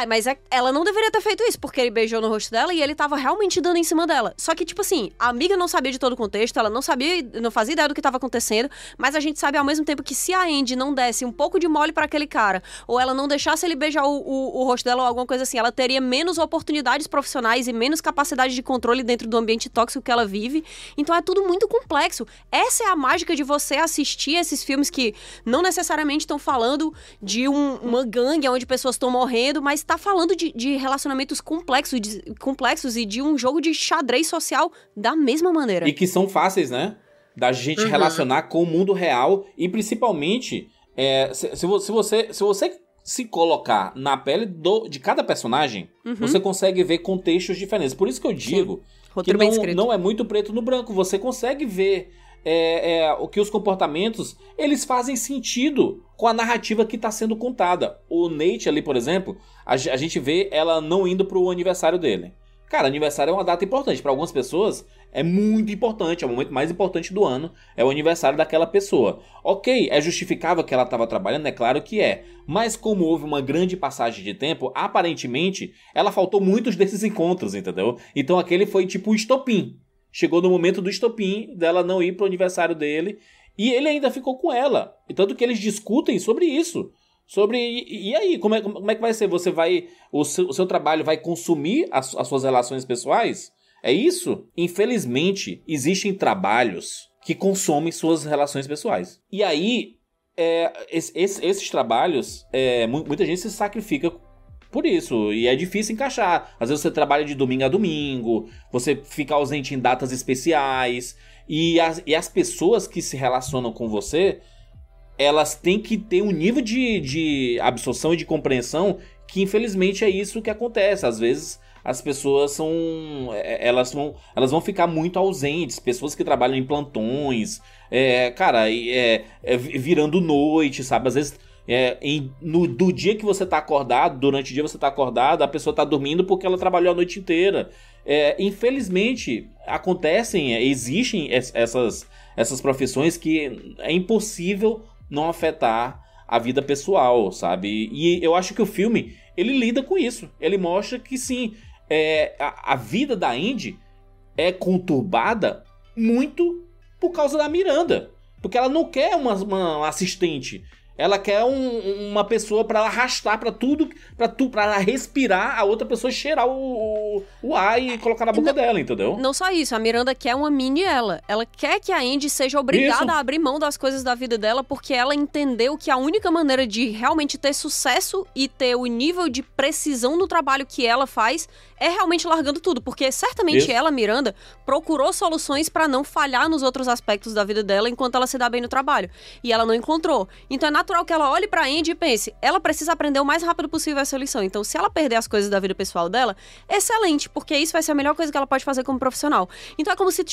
mas ela não deveria ter feito isso, porque ele beijou no rosto dela e ele tava realmente dando em cima dela. Só que, tipo assim, a amiga não sabia de todo o contexto, ela não fazia ideia do que tava acontecendo, mas a gente sabe ao mesmo tempo que se a Andy não desse um pouco de mole pra aquele cara, ou ela não deixasse ele beijar o rosto dela ou alguma coisa assim, ela teria menos oportunidades profissionais e menos capacidade de controle dentro do ambiente tóxico que ela vive. Então é tudo muito complexo. Essa é a mágica de você assistir esses filmes que não necessariamente estão falando de uma gangue onde pessoas estão morrendo, mas tá falando de relacionamentos complexos e de um jogo de xadrez social da mesma maneira. E que são fáceis, né? Da gente relacionar com o mundo real e principalmente se você se colocar na pele de cada personagem, você consegue ver contextos diferentes. Por isso que eu digo que não é muito preto no branco. Você consegue ver o que os comportamentos, eles fazem sentido com a narrativa que está sendo contada. O Nate ali, por exemplo, a gente vê ela não indo pro aniversário dele. Cara, aniversário é uma data importante. Para algumas pessoas é muito importante, é o momento mais importante do ano, é o aniversário daquela pessoa. Ok, é justificável que ela estava trabalhando? É claro que é. Mas como houve uma grande passagem de tempo, aparentemente, ela faltou muitos desses encontros, entendeu? Então aquele foi tipo o estopim. Chegou no momento do estopim dela não ir pro aniversário dele e ele ainda ficou com ela. E tanto que eles discutem sobre isso. E aí, como é que vai ser? O seu trabalho vai consumir as suas relações pessoais? É isso? Infelizmente, existem trabalhos que consomem suas relações pessoais. E aí, esses trabalhos, muita gente se sacrifica por isso, e é difícil encaixar. Às vezes você trabalha de domingo a domingo, você fica ausente em datas especiais, e as pessoas que se relacionam com você, elas têm que ter um nível de absorção e de compreensão que infelizmente é isso que acontece. Às vezes as pessoas elas vão ficar muito ausentes, pessoas que trabalham em plantões, virando noite, sabe? Às vezes do dia que você tá acordado, durante o dia você tá acordado, a pessoa tá dormindo porque ela trabalhou a noite inteira. Infelizmente, existem essas profissões que é impossível não afetar a vida pessoal, sabe? E eu acho que o filme, ele lida com isso. Ele mostra que sim, a vida da Andy é conturbada muito por causa da Miranda. Porque ela não quer uma assistente. Ela quer uma pessoa pra ela arrastar pra tudo, pra ela respirar, a outra pessoa cheirar o ar e colocar na boca dela, entendeu? Não só isso, a Miranda quer uma mini ela. Ela quer que a Andy seja obrigada a abrir mão das coisas da vida dela, porque ela entendeu que a única maneira de realmente ter sucesso e ter o nível de precisão no trabalho que ela faz é realmente largando tudo, porque certamente ela, Miranda, procurou soluções pra não falhar nos outros aspectos da vida dela enquanto ela se dá bem no trabalho. E ela não encontrou. Então é natural que ela olhe pra Andy e pense, ela precisa aprender o mais rápido possível essa lição. Então se ela perder as coisas da vida pessoal dela, excelente, porque isso vai ser a melhor coisa que ela pode fazer como profissional. Então é como se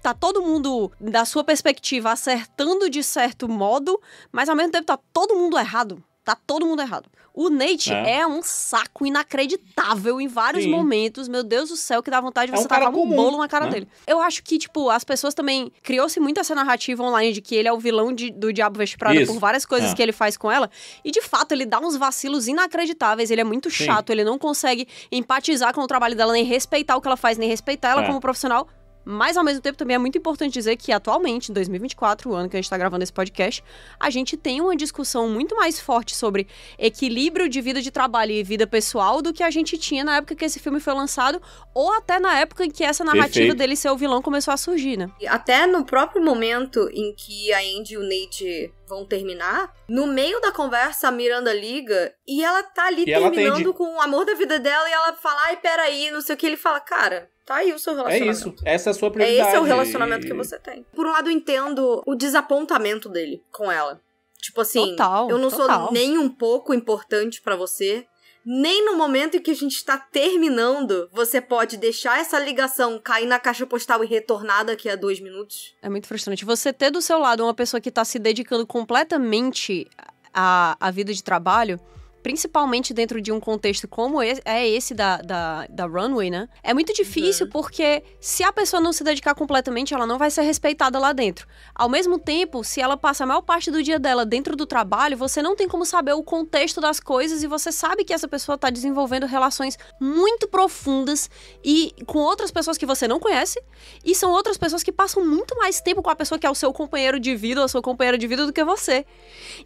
tá todo mundo, da sua perspectiva, acertando de certo modo, mas ao mesmo tempo tá todo mundo errado. Tá todo mundo errado. O Nate é um saco inacreditável em vários momentos. Meu Deus do céu, que dá vontade de você tacar um bolo na cara dele. Eu acho que, tipo, as pessoas também... Criou-se muito essa narrativa online de que ele é o vilão do Diabo Veste Prada por várias coisas que ele faz com ela. E, de fato, ele dá uns vacilos inacreditáveis. Ele é muito chato. Ele não consegue empatizar com o trabalho dela, nem respeitar o que ela faz, nem respeitar ela como profissional. Mas, ao mesmo tempo, também é muito importante dizer que, atualmente, em 2024, o ano que a gente tá gravando esse podcast, a gente tem uma discussão muito mais forte sobre equilíbrio de vida de trabalho e vida pessoal do que a gente tinha na época que esse filme foi lançado, ou até na época em que essa narrativa dele ser o vilão começou a surgir, né? Até no próprio momento em que a Andy e o Nate vão terminar, no meio da conversa a Miranda liga e ela tá ali terminando com o amor da vida dela e ela fala, ai, peraí, não sei o que. Ele fala, cara... Tá aí o seu relacionamento. É isso. Essa é a sua prioridade. Esse é o relacionamento que você tem. Por um lado, eu entendo o desapontamento dele com ela. Tipo assim, eu não sou nem um pouco importante pra você. Nem no momento em que a gente tá terminando, você pode deixar essa ligação cair na caixa postal e retornar daqui a 2 minutos. É muito frustrante. Você ter do seu lado uma pessoa que tá se dedicando completamente à vida de trabalho... Principalmente dentro de um contexto como esse da Runway, né? É muito difícil porque se a pessoa não se dedicar completamente, ela não vai ser respeitada lá dentro. Ao mesmo tempo, se ela passa a maior parte do dia dela dentro do trabalho, você não tem como saber o contexto das coisas e você sabe que essa pessoa tá desenvolvendo relações muito profundas e com outras pessoas que você não conhece e são outras pessoas que passam muito mais tempo com a pessoa que é o seu companheiro de vida ou a sua companheira de vida do que você.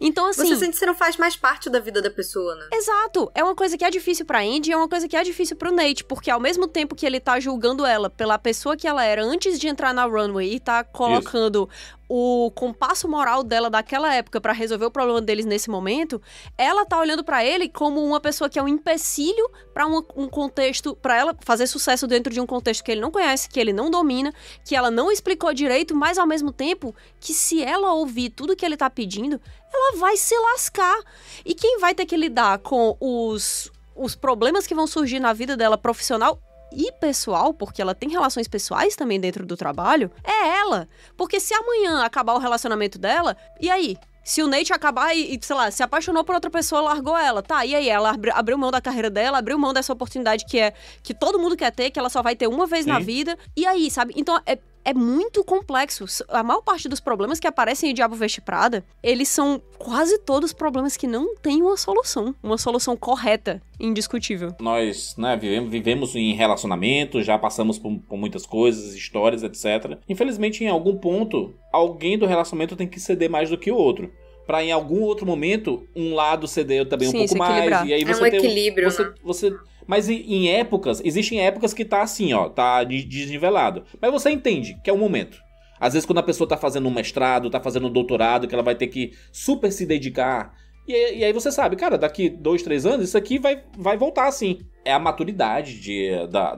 Então, assim... Você sente que você não faz mais parte da vida da pessoa. Né? Exato, é uma coisa que é difícil pra Andy e é uma coisa que é difícil pro Nate, porque ao mesmo tempo que ele tá julgando ela pela pessoa que ela era antes de entrar na Runway e tá colocando o compasso moral dela daquela época pra resolver o problema deles nesse momento, ela tá olhando pra ele como uma pessoa que é um empecilho pra um contexto, pra ela fazer sucesso dentro de um contexto que ele não conhece, que ele não domina, que ela não explicou direito, mas ao mesmo tempo que se ela ouvir tudo que ele tá pedindo, ela vai se lascar. E quem vai ter que lidar com os problemas que vão surgir na vida dela profissional e pessoal, porque ela tem relações pessoais também dentro do trabalho, é ela. Porque se amanhã acabar o relacionamento dela, e aí? Se o Nate acabar e, sei lá, se apaixonou por outra pessoa, largou ela, tá? E aí? Ela abriu mão da carreira dela, abriu mão dessa oportunidade que todo mundo quer ter, que ela só vai ter uma vez na vida. E aí, sabe? Então, é muito complexo. A maior parte dos problemas que aparecem em Diabo Veste Prada, eles são quase todos problemas que não têm uma solução correta, indiscutível. Nós, né, vivemos em relacionamento, já passamos por muitas coisas, histórias, etc. Infelizmente, em algum ponto, alguém do relacionamento tem que ceder mais do que o outro. Pra em algum outro momento, um lado ceder também um pouco mais. E aí você tem equilíbrio, né? Mas em épocas, existem épocas que tá assim, ó, tá desnivelado. Mas você entende que é um momento. Às vezes quando a pessoa tá fazendo um mestrado, tá fazendo um doutorado, que ela vai ter que super se dedicar. E aí você sabe, cara, daqui 2, 3 anos, isso aqui vai voltar assim. É a maturidade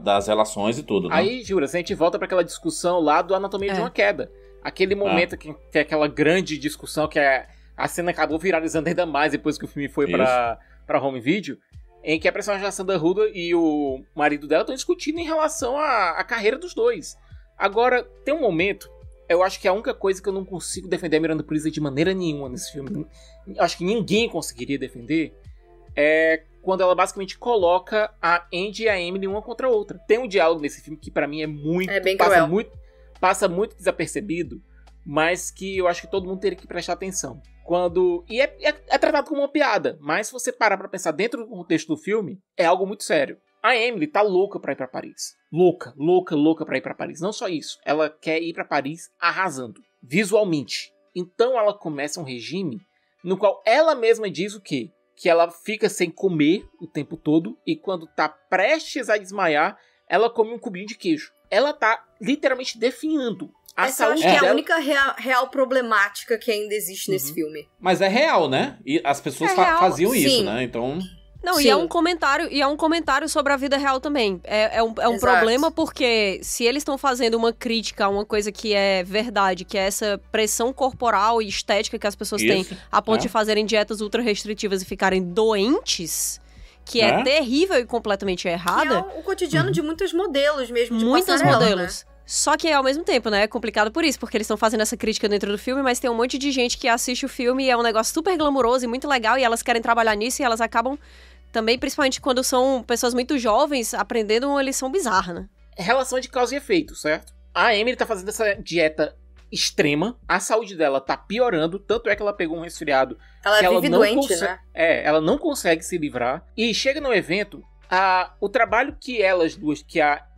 das relações e tudo, né? Aí, Jura, se a gente volta pra aquela discussão lá do Anatomia de uma Queda. Aquele momento que é aquela grande discussão que a cena acabou viralizando ainda mais depois que o filme foi pra home video. Em que a personagem da Sandra Hüller e o marido dela estão discutindo em relação à carreira dos dois. Agora, tem um momento, eu acho que a única coisa que eu não consigo defender a Miranda Priestly de maneira nenhuma nesse filme, acho que ninguém conseguiria defender, é quando ela basicamente coloca a Andy e a Emily uma contra a outra. Tem um diálogo nesse filme que pra mim é bem passa muito desapercebido, mas que eu acho que todo mundo teria que prestar atenção. E é tratado como uma piada, mas se você parar pra pensar dentro do contexto do filme, é algo muito sério. A Emily tá louca pra ir pra Paris. Louca pra ir pra Paris. Não só isso, ela quer ir pra Paris arrasando, visualmente. Então ela começa um regime no qual ela mesma diz o quê? Que ela fica sem comer o tempo todo e quando tá prestes a desmaiar, ela come um cubinho de queijo. Ela tá literalmente definhando a Essa eu saúde acho que é dela. a única real problemática que ainda existe nesse filme. Mas é real, né? E as pessoas faziam isso, né? Então... Não, Sim. e é um comentário sobre a vida real também. É um problema porque se eles estão fazendo uma crítica a uma coisa que é verdade, que é essa pressão corporal e estética que as pessoas têm, a ponto de fazerem dietas ultra restritivas e ficarem doentes, que é terrível e completamente errada. Que é o cotidiano de muitos modelos mesmo, de Muitos passarela, modelos. Né? Só que ao mesmo tempo, né, é complicado por isso, porque eles estão fazendo essa crítica dentro do filme, mas tem um monte de gente que assiste o filme e é um negócio super glamouroso e muito legal e elas querem trabalhar nisso e elas acabam também, principalmente quando são pessoas muito jovens, aprendendo uma lição bizarra, né? Relação de causa e efeito, certo? A Emily tá fazendo essa dieta extrema, a saúde dela tá piorando, tanto é que ela pegou um resfriado. Ela vive doente, né? Ela não consegue se livrar. E chega no evento, o trabalho que elas duas,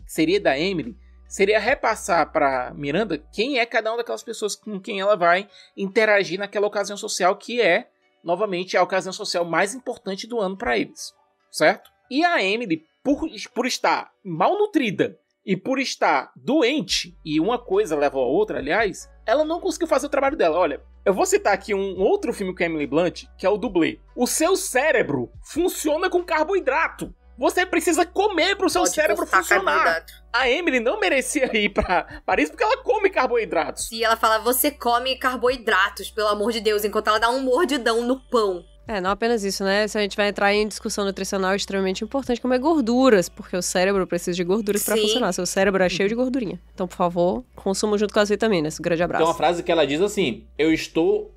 seria da Emily, seria repassar pra Miranda quem é cada uma daquelas pessoas com quem ela vai interagir naquela ocasião social que é, novamente, a ocasião social mais importante do ano pra eles, certo? E a Emily, por estar malnutrida e por estar doente, e uma coisa leva a outra, aliás, ela não conseguiu fazer o trabalho dela. Olha, eu vou citar aqui um outro filme com a Emily Blunt, que é o Dublê. O seu cérebro funciona com carboidrato. Você precisa comer pro seu cérebro funcionar. A Emily não merecia ir pra Paris porque ela come carboidratos. E ela fala, você come carboidratos, pelo amor de Deus, enquanto ela dá um mordidão no pão. Não apenas isso, né? Se a gente vai entrar em discussão nutricional, é extremamente importante comer gorduras, porque o cérebro precisa de gorduras pra funcionar. Seu cérebro é cheio de gordurinha. Então, por favor, consuma junto com as vitaminas. Um grande abraço. Tem uma frase que ela diz assim, eu estou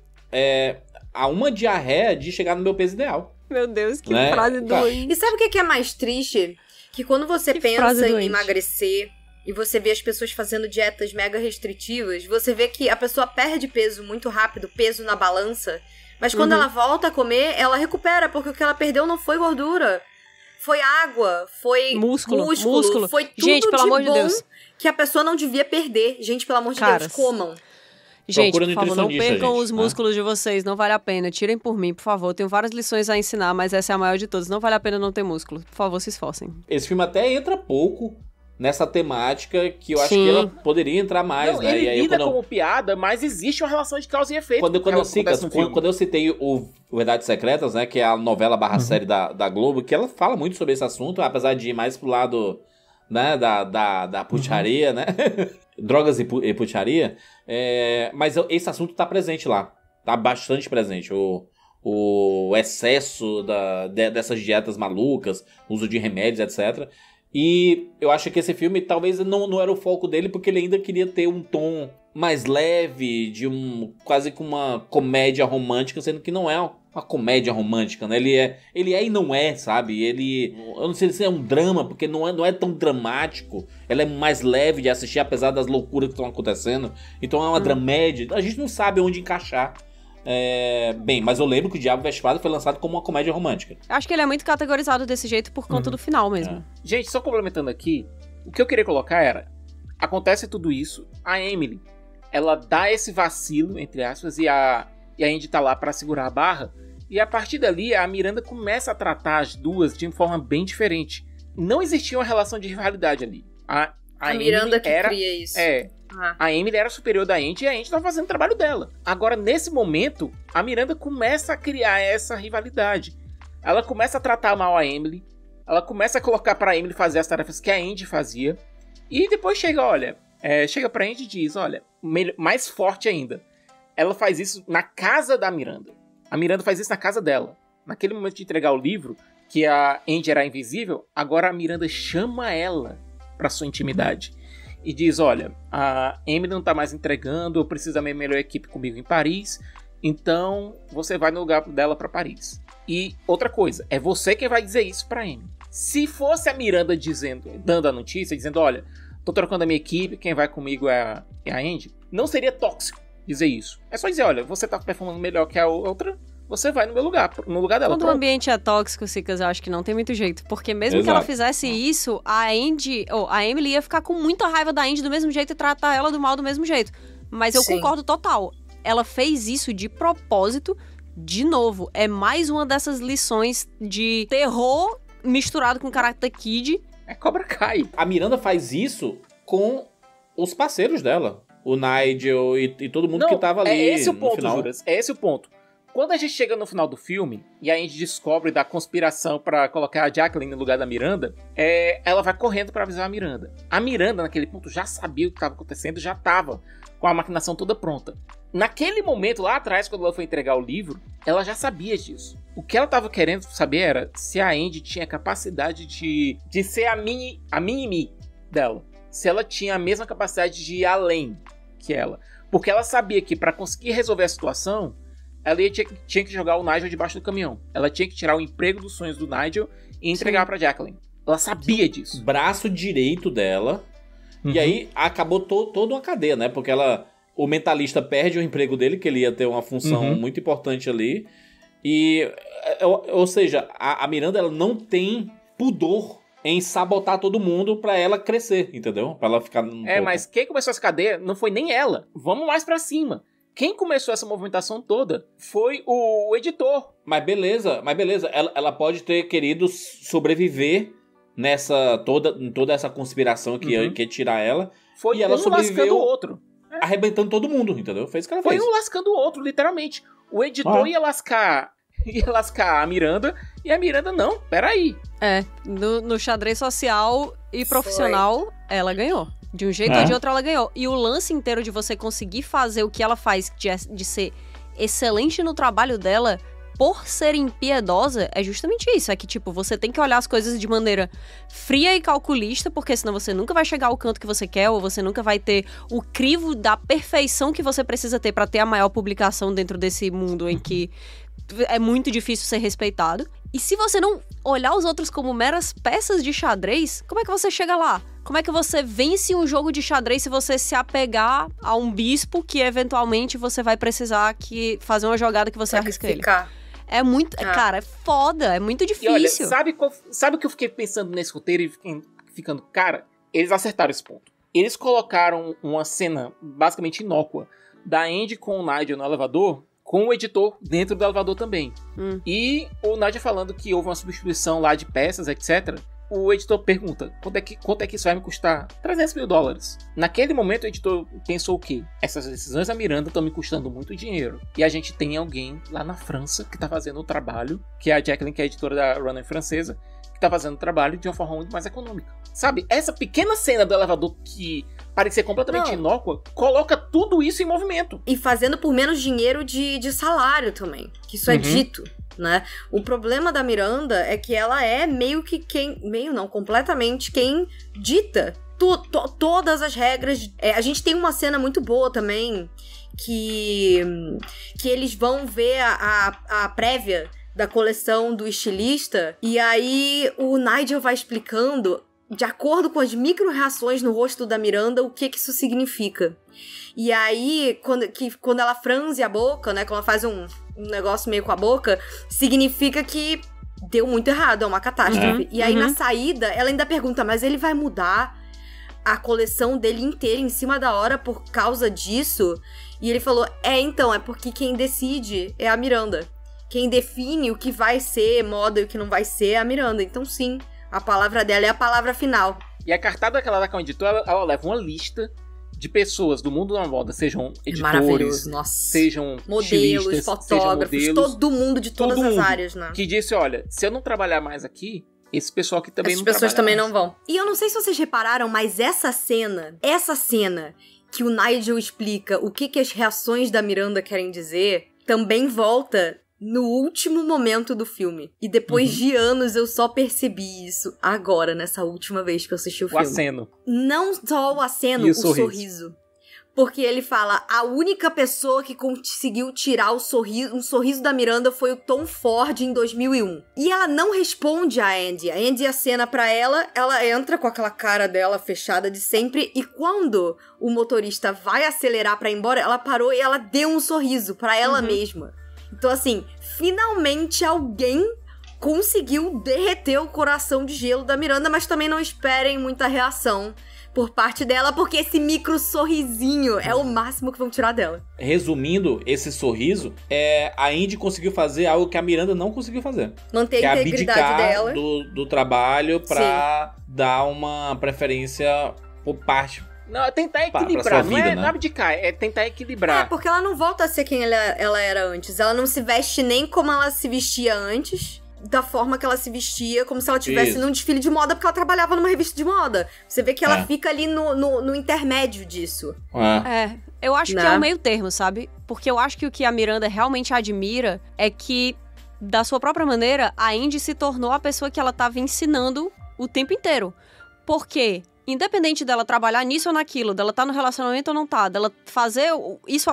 a uma diarreia de chegar no meu peso ideal. Meu Deus, que né? frase doente. E sabe o que é mais triste? Que quando você pensa em emagrecer e você vê as pessoas fazendo dietas mega restritivas, você vê que a pessoa perde peso muito rápido, peso na balança, mas quando ela volta a comer, ela recupera, porque o que ela perdeu não foi gordura, foi água, foi músculo. Foi tudo gente, pelo amor de bom Deus, que a pessoa não devia perder. Gente, pelo amor de Deus, comam. Gente, por favor, não percam os músculos de vocês, não vale a pena. Tirem por mim, por favor. Tenho várias lições a ensinar, mas essa é a maior de todas. Não vale a pena não ter músculo. Por favor, se esforcem. Esse filme até entra pouco nessa temática que eu acho que ela poderia entrar mais, não, né? Ele e aí, lida como piada, mas existe uma relação de causa e efeito. Quando eu citei o Verdades Secretas, né, que é a novela /série da Globo, que ela fala muito sobre esse assunto, apesar de ir mais pro lado, né, da putaria, né? Drogas e putaria. Mas esse assunto tá presente lá. Tá bastante presente. O excesso dessas dietas malucas, uso de remédios, etc. E eu acho que esse filme talvez não era o foco dele, porque ele ainda queria ter um tom mais leve, de quase que uma comédia romântica, sendo que não é uma comédia romântica, né? Ele é e não é, sabe? Eu não sei se é um drama, porque não é tão dramático. Ela é mais leve de assistir, apesar das loucuras que estão acontecendo. Então é uma dramédia. A gente não sabe onde encaixar. Bem, mas eu lembro que o Diabo Veste Prada foi lançado como uma comédia romântica. Acho que ele é muito categorizado desse jeito por conta do final mesmo. Gente, só complementando aqui, o que eu queria colocar era, acontece tudo isso, a Emily, ela dá esse vacilo, entre aspas, e a Andy tá lá pra segurar a barra, e a partir dali a Miranda começa a tratar as duas de uma forma bem diferente. Não existia uma relação de rivalidade ali. A Miranda que cria isso. A Emily era superior da Andy e a Andy estava fazendo o trabalho dela. Agora, nesse momento, a Miranda começa a criar essa rivalidade. Ela começa a tratar mal a Emily. Ela começa a colocar pra Emily fazer as tarefas que a Andy fazia. E depois chega pra Andy e diz, olha, mais forte ainda. Ela faz isso na casa da Miranda. A Miranda faz isso na casa dela. Naquele momento de entregar o livro, que a Andy era invisível, agora a Miranda chama ela pra sua intimidade. E diz, olha, a Emily não tá mais entregando, eu preciso da minha melhor equipe comigo em Paris, então você vai no lugar dela pra Paris. E outra coisa, é você quem vai dizer isso pra Emily. Se fosse a Miranda dando a notícia, dizendo, olha, tô trocando a minha equipe, quem vai comigo é a Andy, não seria tóxico dizer isso. É só dizer, olha, você tá performando melhor que a outra, você vai no meu lugar, no lugar dela. Quando o ambiente é tóxico, Cicas, eu acho que não tem muito jeito. Porque mesmo que ela fizesse isso, a Emily ia ficar com muita raiva da Andy do mesmo jeito e tratar ela do mal do mesmo jeito. Mas eu concordo total. Ela fez isso de propósito de novo, é mais uma dessas lições de terror misturado com Karate Kid. É Cobra Kai. A Miranda faz isso com os parceiros dela. O Nigel e todo mundo que tava ali. É esse o ponto, final. Juras. É esse o ponto. Quando a gente chega no final do filme e a gente descobre da conspiração pra colocar a Jacqueline no lugar da Miranda, ela vai correndo pra avisar a Miranda. A Miranda, naquele ponto, já sabia o que estava acontecendo, já tava com a maquinação toda pronta. Naquele momento, lá atrás, quando ela foi entregar o livro, ela já sabia disso. O que ela tava querendo saber era se a Andy tinha capacidade de ser a mini-me dela. Se ela tinha a mesma capacidade de ir além que ela. Porque ela sabia que pra conseguir resolver a situação, ela tinha que jogar o Nigel debaixo do caminhão. Ela tinha que tirar o emprego dos sonhos do Nigel e entregar pra Jacqueline. Ela sabia disso. Braço direito dela. E aí acabou toda uma cadeia, né? Porque o mentalista perde o emprego dele, que ele ia ter uma função muito importante ali. E, ou seja, a Miranda ela não tem pudor em sabotar todo mundo pra ela crescer, entendeu? Pra ela ficar mas quem começou essa cadeia não foi nem ela. Vamos mais pra cima. Quem começou essa movimentação toda foi o editor. Mas beleza. Ela pode ter querido sobreviver nessa toda essa conspiração que ia tirar ela. Foi e ela sobreviveu lascando o outro. Arrebentando todo mundo, entendeu? Fez o que ela fez. Foi um lascando o outro, literalmente. O editor ia lascar a Miranda e a Miranda não, peraí. No xadrez social e profissional, ela ganhou. De um jeito ou de outro ela ganhou. E o lance inteiro de você conseguir fazer o que ela faz, de ser excelente no trabalho dela, por ser impiedosa, é justamente isso. É que, tipo, você tem que olhar as coisas de maneira fria e calculista, porque senão você nunca vai chegar ao canto que você quer, ou você nunca vai ter o crivo da perfeição que você precisa ter pra ter a maior publicação dentro desse mundo em que é muito difícil ser respeitado. E se você não olhar os outros como meras peças de xadrez, como é que você chega lá? Como é que você vence um jogo de xadrez se você se apegar a um bispo que eventualmente você vai precisar fazer uma jogada que você arrisca ele? É muito... Cara, é foda, é muito difícil. E olha, sabe o que eu fiquei pensando nesse roteiro e ficando... Cara, eles acertaram esse ponto. Eles colocaram uma cena basicamente inócua da Andy com o Nigel no elevador, com o editor dentro do elevador também. E o Nigel falando que houve uma substituição lá de peças, etc. O editor pergunta, quanto é que isso vai me custar? $300 mil. Naquele momento o editor pensou o quê? Essas decisões da Miranda estão me custando muito dinheiro. E a gente tem alguém lá na França que tá fazendo o trabalho, que é a Jacqueline, que é a editora da Runner francesa, que tá fazendo o trabalho de uma forma muito mais econômica. Sabe, essa pequena cena do elevador que parecia completamente inócua, coloca tudo isso em movimento. E fazendo por menos dinheiro de salário também, que isso é dito. Né? O problema da Miranda é que ela é completamente quem dita todas as regras. A gente tem uma cena muito boa também que eles vão ver a prévia da coleção do estilista e aí o Nigel vai explicando de acordo com as micro-reações no rosto da Miranda o que isso significa. E aí, quando ela franze a boca, né, quando ela faz um negócio meio com a boca, significa que deu muito errado, é uma catástrofe. E aí, na saída, ela ainda pergunta, mas ele vai mudar a coleção dele inteira em cima da hora por causa disso? E ele falou, então, é porque quem decide é a Miranda. Quem define o que vai ser moda e o que não vai ser é a Miranda. Então, sim, a palavra dela é a palavra final. E a cartada que ela dá com a editora, ela leva uma lista de pessoas do mundo da moda, sejam editores, sejam modelos, fotógrafos, sejam modelos, todo mundo de todas as áreas, né? Que disse, olha, se eu não trabalhar mais aqui, esse pessoal aqui também não trabalha. Essas pessoas também não vão. E eu não sei se vocês repararam, mas essa cena que o Nigel explica o que as reações da Miranda querem dizer, também volta no último momento do filme. E depois de anos eu só percebi isso agora, nessa última vez que eu assisti o filme. O aceno. Não só o aceno, o sorriso. Porque ele fala, a única pessoa que conseguiu tirar um sorriso da Miranda foi o Tom Ford em 2001. E ela não responde a Andy. A Andy acena pra ela entra com aquela cara dela fechada de sempre, e quando o motorista vai acelerar pra ir embora, ela parou e ela deu um sorriso pra ela mesma. Então, assim, finalmente alguém conseguiu derreter o coração de gelo da Miranda, mas também não esperem muita reação, por parte dela, porque esse micro sorrisinho é o máximo que vão tirar dela. Resumindo, esse sorriso, a Indy conseguiu fazer algo que a Miranda não conseguiu fazer. Manter a integridade dela. Do trabalho pra dar uma preferência por parte. Não, é tentar equilibrar, vida, não é abdicar, é tentar equilibrar. Porque ela não volta a ser quem ela era antes. Ela não se veste nem como ela se vestia antes, da forma que ela se vestia, como se ela estivesse num desfile de moda, porque ela trabalhava numa revista de moda. Você vê que ela fica ali no intermédio disso. Eu acho que é um meio termo, sabe? Porque eu acho que o que a Miranda realmente admira é que, da sua própria maneira, a Indy se tornou a pessoa que ela estava ensinando o tempo inteiro. Porque, independente dela trabalhar nisso ou naquilo, dela estar no relacionamento ou não tá, dela fazer isso,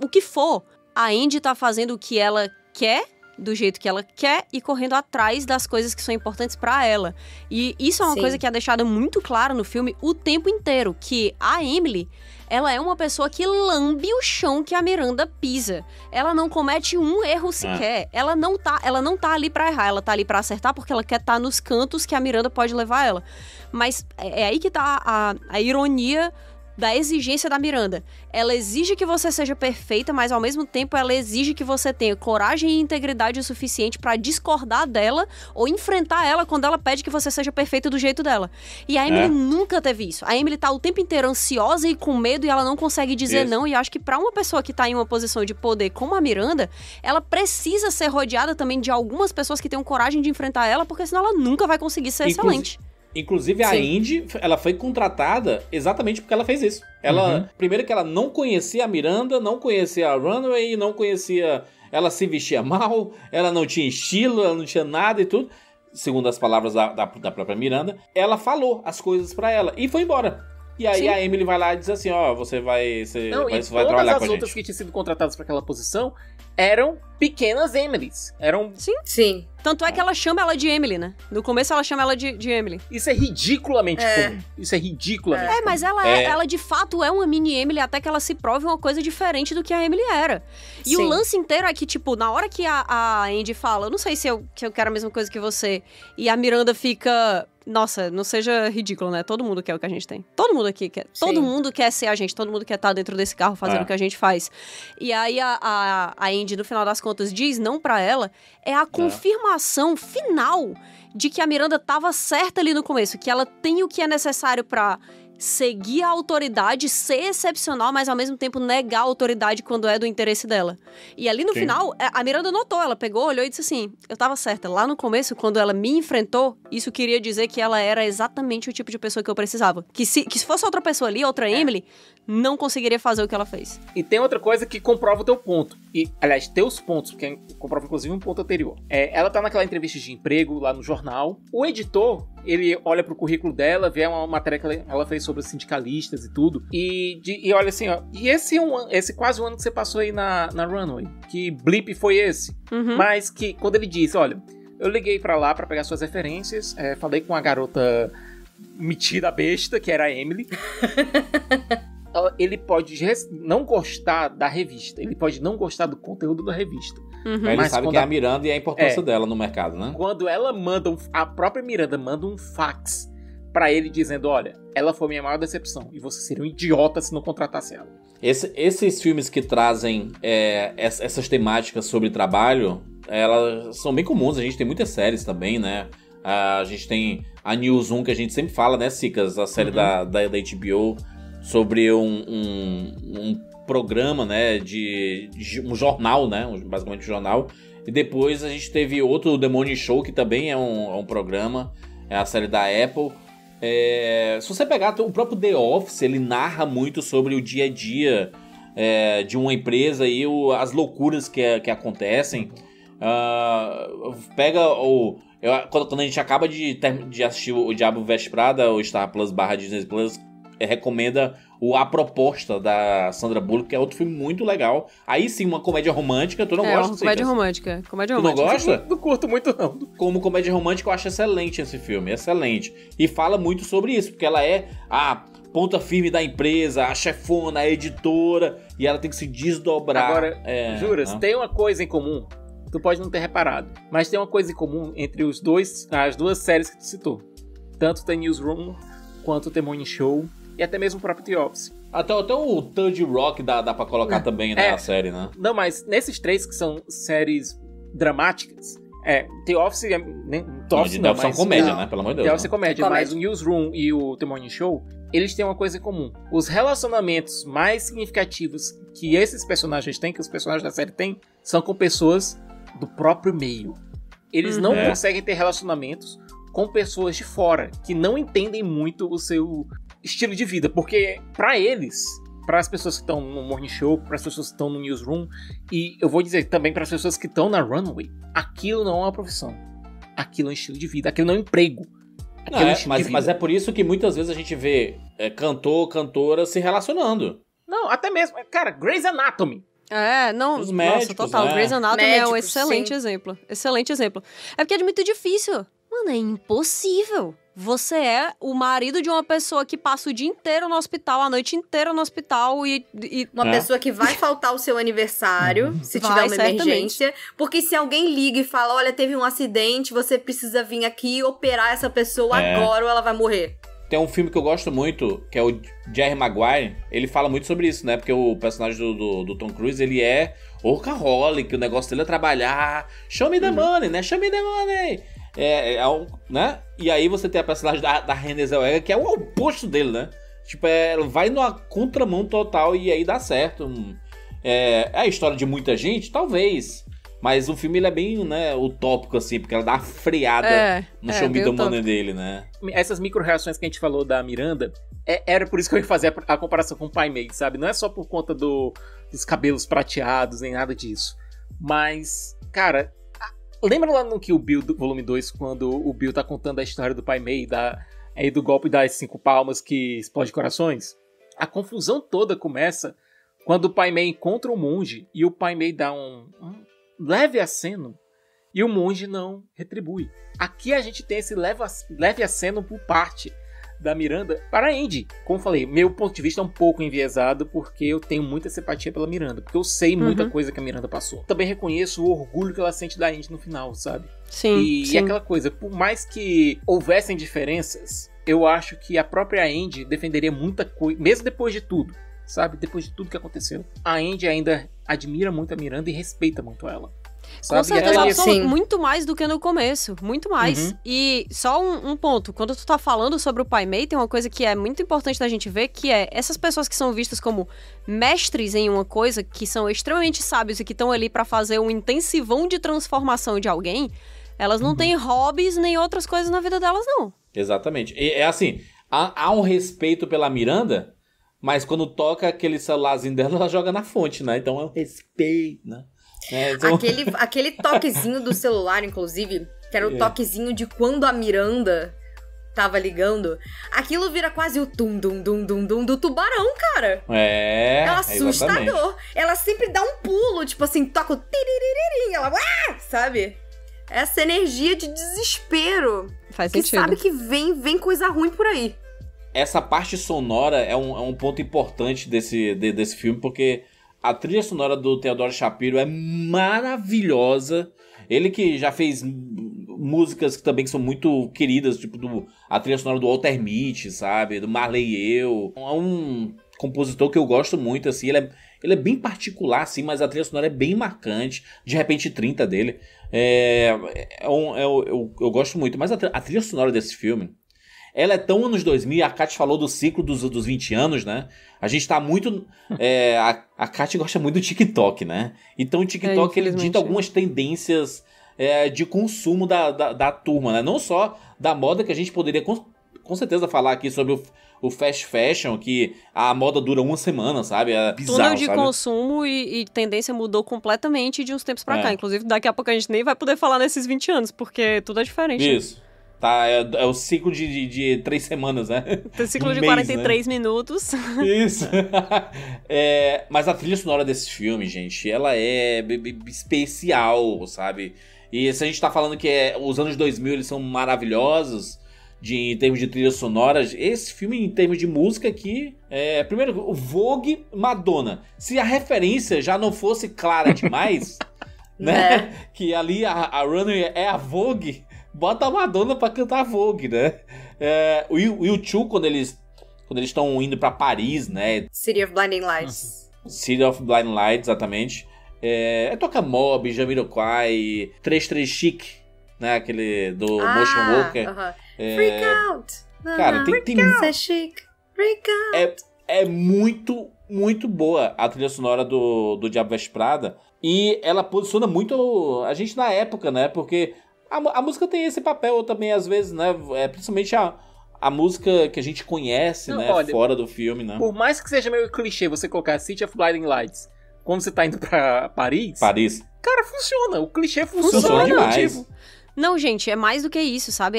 o que for, a Indy tá fazendo o que ela quer, do jeito que ela quer e correndo atrás das coisas que são importantes pra ela. E isso é uma coisa que é deixada muito clara no filme o tempo inteiro, que a Emily, ela é uma pessoa que lambe o chão que a Miranda pisa. Ela não comete um erro sequer. Ela não tá ali pra errar, ela tá ali pra acertar porque ela quer estar nos cantos que a Miranda pode levar ela. Mas é aí que tá a ironia da exigência da Miranda. Ela exige que você seja perfeita, mas ao mesmo tempo ela exige que você tenha coragem e integridade o suficiente pra discordar dela ou enfrentar ela quando ela pede que você seja perfeita do jeito dela. E a Emily nunca teve isso. A Emily tá o tempo inteiro ansiosa e com medo e ela não consegue dizer não. E eu acho que pra uma pessoa que tá em uma posição de poder como a Miranda, ela precisa ser rodeada também de algumas pessoas que tenham coragem de enfrentar ela, porque senão ela nunca vai conseguir ser excelente. Inclusive, a Indy, ela foi contratada exatamente porque ela fez isso. Ela, primeiro que ela não conhecia a Miranda, não conhecia a Runway, não conhecia... Ela se vestia mal, ela não tinha estilo, ela não tinha nada e tudo. Segundo as palavras da própria Miranda, ela falou as coisas pra ela e foi embora. E aí a Emily vai lá e diz assim, você vai trabalhar com a gente. Todas as outras que tinham sido contratadas pra aquela posição eram pequenas Emilys. Eram... Sim. Tanto é que ela chama ela de Emily, né? No começo ela chama ela de Emily. Isso é ridiculamente comum. Isso é ridiculamente comum. Mas ela de fato é uma mini Emily até que ela se prove uma coisa diferente do que a Emily era. E o lance inteiro é que, tipo, na hora que a Andy fala, eu não sei se eu quero a mesma coisa que você, e a Miranda fica... Nossa, não seja ridículo, né? Todo mundo quer o que a gente tem. Todo mundo aqui quer. Sim. Todo mundo quer ser a gente. Todo mundo quer estar dentro desse carro fazendo o que a gente faz. E aí a Andy, no final das contas, diz não pra ela. É a confirmação final de que a Miranda tava certa ali no começo. Que ela tem o que é necessário pra seguir a autoridade, ser excepcional, mas ao mesmo tempo negar a autoridade quando é do interesse dela. E ali no final, a Miranda notou, ela pegou, olhou e disse assim, eu tava certa. Lá no começo, quando ela me enfrentou, isso queria dizer que ela era exatamente o tipo de pessoa que eu precisava. Que se fosse outra pessoa ali, outra Emily, não conseguiria fazer o que ela fez. E tem outra coisa que comprova o teu ponto. E, aliás, teus pontos, porque comprova inclusive um ponto anterior. Ela tá naquela entrevista de emprego lá no jornal. O editor, ele olha pro currículo dela, vê uma matéria que ela fez sobre sindicalistas e tudo. E olha assim, e esse quase um ano que você passou aí na Runway, que blip foi esse? Mas que quando ele disse, olha, eu liguei pra lá pra pegar suas referências, falei com a garota metida besta, que era a Emily. Ele pode não gostar da revista, ele pode não gostar do conteúdo da revista. Mas ele sabe que é a Miranda e a importância dela no mercado, né? Quando ela manda, a própria Miranda manda um fax pra ele dizendo, olha, ela foi minha maior decepção e você seria um idiota se não contratasse ela. Esses filmes que trazem essas temáticas sobre trabalho, elas são bem comuns. A gente tem muitas séries também, né? A gente tem a Newsroom, que a gente sempre fala, né, Cicas? A série da HBO sobre um programa, né, de um jornal, né, basicamente um jornal. E depois a gente teve outro The Morning Show, que também é um programa, é a série da Apple. Se você pegar o próprio The Office, ele narra muito sobre o dia a dia de uma empresa e as loucuras que acontecem. Quando a gente acaba de assistir o Diabo Veste Prada, o Star Plus / Disney Plus recomenda A Proposta, da Sandra Bullock, que é outro filme muito legal. Aí sim, uma comédia romântica. Tu não gosta? Uma comédia romântica. Tu não gosta? Não curto muito, não. Como comédia romântica, eu acho excelente esse filme. Excelente. E fala muito sobre isso, porque ela é a ponta firme da empresa, a chefona, a editora, e ela tem que se desdobrar. Agora, juras, tem uma coisa em comum. Tu pode não ter reparado, mas tem uma coisa em comum entre as duas séries que tu citou. Tanto The Newsroom quanto The Morning Show e até mesmo o próprio The Office. Até o Third Rock dá pra colocar também, né, na série, né? Não, mas nesses 3 que são séries dramáticas, The Office... The Office não, são comédia, né? Pelo amor de Deus. The Office é comédia, mas o Newsroom e o The Morning Show, eles têm uma coisa em comum. Os relacionamentos mais significativos que esses personagens têm, que os personagens da série têm, são com pessoas do próprio meio. Eles não conseguem ter relacionamentos com pessoas de fora, que não entendem muito o seu estilo de vida, porque pra eles, para as pessoas que estão no Morning Show, para as pessoas que estão no Newsroom, e eu vou dizer também para as pessoas que estão na Runway, aquilo não é uma profissão, aquilo é um estilo de vida, aquilo não é um emprego. Mas é por isso que muitas vezes a gente vê cantora se relacionando. Não, até mesmo, cara, Grey's Anatomy. Os médicos, total. né? Grey's Anatomy é um Médicos, excelente exemplo. Excelente exemplo. É porque é muito difícil. Mano, é impossível. Você é o marido de uma pessoa que passa o dia inteiro no hospital, a noite inteira no hospital e uma pessoa que vai faltar o seu aniversário, se tiver uma emergência. Porque se alguém liga e fala, olha, teve um acidente, você precisa vir aqui operar essa pessoa agora ou ela vai morrer. Tem um filme que eu gosto muito, que é o Jerry Maguire. Ele fala muito sobre isso, né? Porque o personagem do Tom Cruise, ele é workaholic, o negócio dele é trabalhar. Show me the money, né? Show me the money. Né? E aí você tem a personagem da Renée Zellweger, que é o oposto dele, né? Tipo, vai numa contramão total e aí dá certo. É a história de muita gente? Talvez. Mas o filme ele é bem, né, utópico, assim, porque ela dá uma freada no show me the money dele, né? Essas micro-reações que a gente falou da Miranda, era por isso que eu ia fazer a comparação com o Pai Mei, sabe? Não é só por conta dos cabelos prateados, nem nada disso. Mas, cara, lembra lá no Kill Bill, do volume 2, quando o Bill tá contando a história do Pai Mei, do golpe das 5 palmas que explode corações? A confusão toda começa quando o Pai Mei encontra o monge e o Pai Mei dá um leve aceno e o monge não retribui. Aqui a gente tem esse leve aceno por parte da Miranda para a Andy. Como eu falei, meu ponto de vista é um pouco enviesado porque eu tenho muita simpatia pela Miranda, porque eu sei muita coisa que a Miranda passou. Também reconheço o orgulho que ela sente da Andy no final, sabe? Sim. E aquela coisa, por mais que houvessem diferenças, eu acho que a própria Andy defenderia muita coisa, mesmo depois de tudo. Sabe? Depois de tudo que aconteceu. A Andy ainda admira muito a Miranda e respeita muito ela. Sabe? Com certeza absoluta. Muito mais do que no começo. Muito mais. E só um ponto. Quando tu tá falando sobre o Pai Mei, tem uma coisa que é muito importante da gente ver, que é essas pessoas que são vistas como mestres em uma coisa, que são extremamente sábios e que estão ali pra fazer um intensivão de transformação de alguém, elas não têm hobbies nem outras coisas na vida delas, não. Exatamente. É assim, há um respeito pela Miranda, mas quando toca aquele celularzinho dela, ela joga na fonte, né? Então é um respeito, né? Então... Aquele toquezinho do celular, inclusive, que era o toquezinho de quando a Miranda tava ligando, aquilo vira quase o tum-dum-dum-dum-dum do tubarão, cara. É assustador. Exatamente. Ela sempre dá um pulo, tipo assim, toca o tiriririm, ela, sabe? Essa energia de desespero. Faz que sentido. Sabe que vem coisa ruim por aí. Essa parte sonora é um ponto importante desse filme, porque a trilha sonora do Theodore Shapiro é maravilhosa. Ele que já fez músicas que também são muito queridas, tipo a trilha sonora do Walter Mitty, sabe? Do Marley e Eu. É um compositor que eu gosto muito, assim. Ele é bem particular, assim, mas a trilha sonora é bem marcante. De repente 30 dele. Eu gosto muito. Mas a trilha sonora desse filme, ela é tão anos 2000, a Kat falou do ciclo dos 20 anos, né? A gente tá muito... a Kat gosta muito do TikTok, né? Então o TikTok, ele dita algumas tendências de consumo da turma, né? Não só da moda, que a gente poderia com certeza falar aqui sobre o fast fashion, que a moda dura uma semana, sabe? É bizarro, túnel de sabe? consumo e tendência mudou completamente de uns tempos pra cá. Inclusive, daqui a pouco a gente nem vai poder falar nesses 20 anos, porque tudo é diferente. Isso. Tá, é o ciclo de 3 semanas, né? Tem ciclo de 43 minutos. Isso. Mas a trilha sonora desse filme, gente, ela é especial, sabe? E se a gente tá falando que os anos 2000 eles são maravilhosos em termos de trilha sonora, esse filme em termos de música aqui, primeiro, o Vogue, Madonna. Se a referência já não fosse clara demais, né? Que ali a Runway é a Vogue, bota a Madonna pra cantar Vogue, né? O U2, quando eles estão indo pra Paris, né? City of Blinding Lights. City of Blinding Lights, exatamente. Toca Mob, Jamiroquai, 33 Chic, né? Aquele do Motion Walker. Freak Out! Cara, tem chic. Freak Out! É muito, muito boa a trilha sonora do Diabo Veste Prada. E ela posiciona muito a gente na época, né? Porque a música tem esse papel também, às vezes, né? Principalmente a música que a gente conhece, né? Olha, fora do filme, né? Por mais que seja meio clichê você colocar City of Blinding Lights quando você tá indo pra Paris. Cara, funciona. O clichê funciona demais. Não, gente, é mais do que isso, sabe?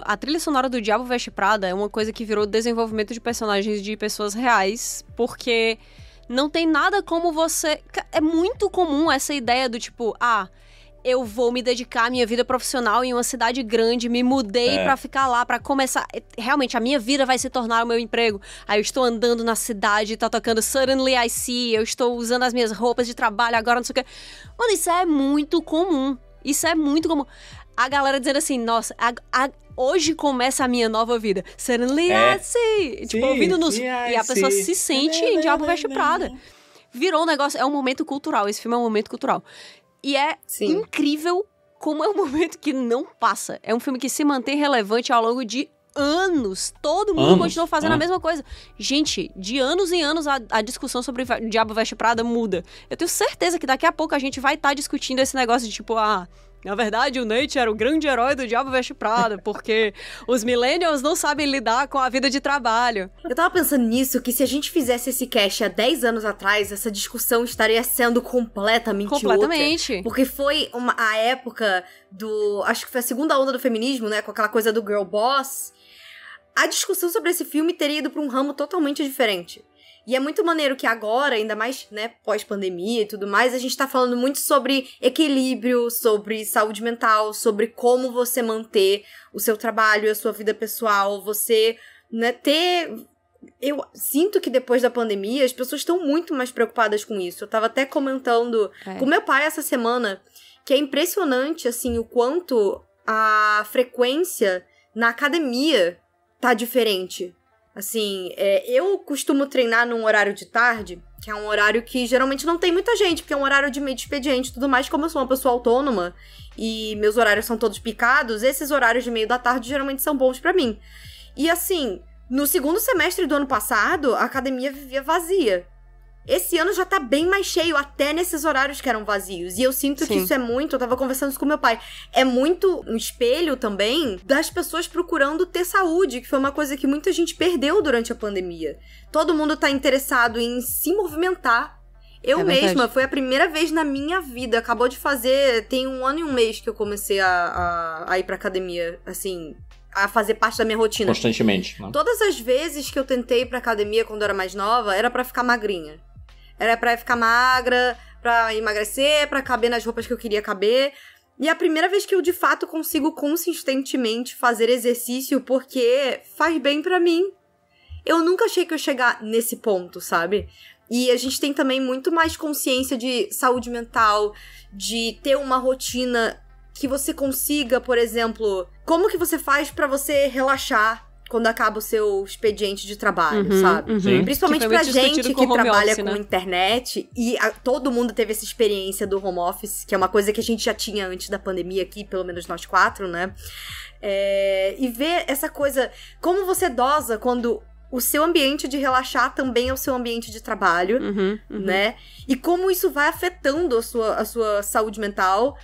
A trilha sonora do Diabo Veste Prada é uma coisa que virou desenvolvimento de personagens de pessoas reais, porque não tem nada como você... É muito comum essa ideia do tipo, eu vou me dedicar à minha vida profissional em uma cidade grande, me mudei pra ficar lá, pra começar... Realmente, a minha vida vai se tornar o meu emprego. Aí eu estou andando na cidade, tá tocando Suddenly I See, eu estou usando as minhas roupas de trabalho agora, não sei o quê. Mano, isso é muito comum. Isso é muito comum. A galera dizendo assim, nossa, hoje começa a minha nova vida. Suddenly I see. Tipo, ouvindo nos... E a pessoa se sente em Diabo Veste Prada. Virou um negócio, é um momento cultural. Esse filme é um momento cultural. E é incrível como é um momento que não passa. É um filme que se mantém relevante ao longo de anos. Todo mundo continua fazendo a mesma coisa. Gente, de anos em anos a discussão sobre Diabo Veste Prada muda. Eu tenho certeza que daqui a pouco a gente vai estar discutindo esse negócio de tipo, na verdade, o Nate era o grande herói do Diabo Veste Prada, porque os millennials não sabem lidar com a vida de trabalho. Eu tava pensando nisso, que se a gente fizesse esse cast há 10 anos atrás, essa discussão estaria sendo completamente outra. Porque foi a época acho que foi a segunda onda do feminismo, né? Com aquela coisa do girl boss. A discussão sobre esse filme teria ido pra um ramo totalmente diferente. E é muito maneiro que agora, ainda mais, né, pós-pandemia e tudo mais, a gente tá falando muito sobre equilíbrio, sobre saúde mental, sobre como você manter o seu trabalho, a sua vida pessoal, você, né, Eu sinto que depois da pandemia as pessoas estão muito mais preocupadas com isso. Eu tava até comentando com meu pai essa semana que é impressionante, assim, o quanto a frequência na academia tá diferente. Assim, eu costumo treinar num horário de tarde, que é um horário que geralmente não tem muita gente, porque é um horário de meio de expediente e tudo mais. Como eu sou uma pessoa autônoma e meus horários são todos picados, esses horários de meio da tarde geralmente são bons pra mim. E assim, no segundo semestre do ano passado, a academia vivia vazia. Esse ano já tá bem mais cheio, até nesses horários que eram vazios. E eu sinto que isso é muito... Eu tava conversando isso com meu pai. É muito um espelho também das pessoas procurando ter saúde, que foi uma coisa que muita gente perdeu durante a pandemia. Todo mundo tá interessado em se movimentar. Eu mesma, foi a primeira vez na minha vida, acabou de fazer... Tem 1 ano e 1 mês que eu comecei a ir pra academia, assim... a fazer parte da minha rotina. Constantemente, né? Todas as vezes que eu tentei ir pra academia quando eu era mais nova, era pra ficar magrinha. Era pra ficar magra, pra emagrecer, pra caber nas roupas que eu queria caber. E é a primeira vez que eu, de fato, consigo consistentemente fazer exercício porque faz bem pra mim. Eu nunca achei que eu ia chegar nesse ponto, sabe? E a gente tem também muito mais consciência de saúde mental, de ter uma rotina que você consiga, por exemplo... Como que você faz pra você relaxar quando acaba o seu expediente de trabalho, sabe? Principalmente pra gente que trabalha com internet, e todo mundo teve essa experiência do home office, que é uma coisa que a gente já tinha antes da pandemia aqui, pelo menos nós 4, né? E ver essa coisa, como você dosa quando o seu ambiente de relaxar também é o seu ambiente de trabalho, né? E como isso vai afetando a sua saúde mental.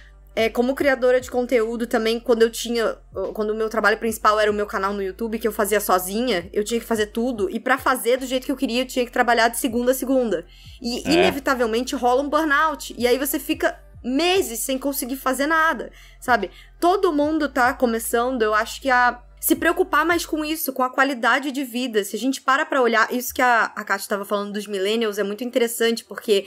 Como criadora de conteúdo também, quando o meu trabalho principal era o meu canal no YouTube, que eu fazia sozinha, eu tinha que fazer tudo, e pra fazer do jeito que eu queria, eu tinha que trabalhar de segunda a segunda. E inevitavelmente rola um burnout, e aí você fica meses sem conseguir fazer nada, sabe? Todo mundo tá começando, eu acho que a se preocupar mais com isso, com a qualidade de vida. Se a gente pra olhar, isso que a Kátia estava falando dos millennials é muito interessante, porque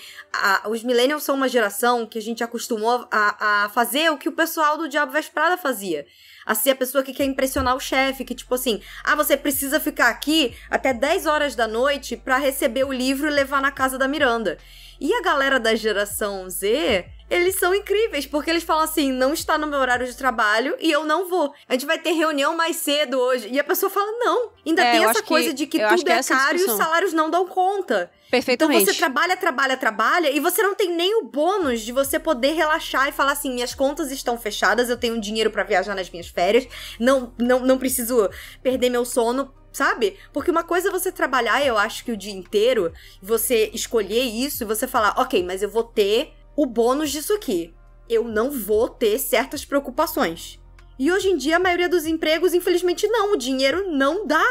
os millennials são uma geração que a gente acostumou a fazer o que o pessoal do Diabo Veste Prada fazia. A ser a pessoa que quer impressionar o chefe, que tipo assim, você precisa ficar aqui até 10 horas da noite pra receber o livro e levar na casa da Miranda. E a galera da geração Z eles são incríveis, porque eles falam assim, não está no meu horário de trabalho e eu não vou. A gente vai ter reunião mais cedo hoje. E a pessoa fala, não. Ainda tem essa coisa de que tudo é caro e os salários não dão conta. Perfeitamente. Então você trabalha e você não tem nem o bônus de você poder relaxar e falar assim, minhas contas estão fechadas, eu tenho dinheiro pra viajar nas minhas férias, não preciso perder meu sono, sabe? Porque uma coisa é você trabalhar, eu acho que o dia inteiro, você escolher isso e você falar, ok, mas eu vou ter o bônus disso aqui. Eu não vou ter certas preocupações. E hoje em dia, a maioria dos empregos, infelizmente, não. O dinheiro não dá.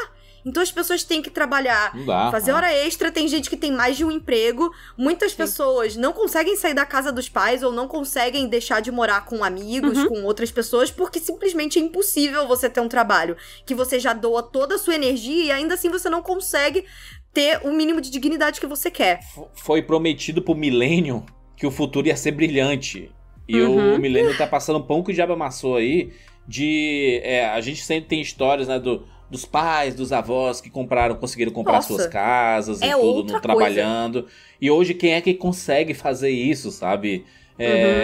Então as pessoas têm que trabalhar, fazer hora extra. Tem gente que tem mais de um emprego. Muitas pessoas não conseguem sair da casa dos pais ou não conseguem deixar de morar com amigos, com outras pessoas, porque simplesmente é impossível você ter um trabalho que você já doa toda a sua energia e ainda assim você não consegue ter o mínimo de dignidade que você quer. Foi prometido pro milênio que o futuro ia ser brilhante. E o milênio tá passando um pão que o diabo amassou aí de... a gente sempre tem histórias, né, dos pais, dos avós que conseguiram comprar suas casas e tudo, trabalhando. E hoje, quem é que consegue fazer isso, sabe?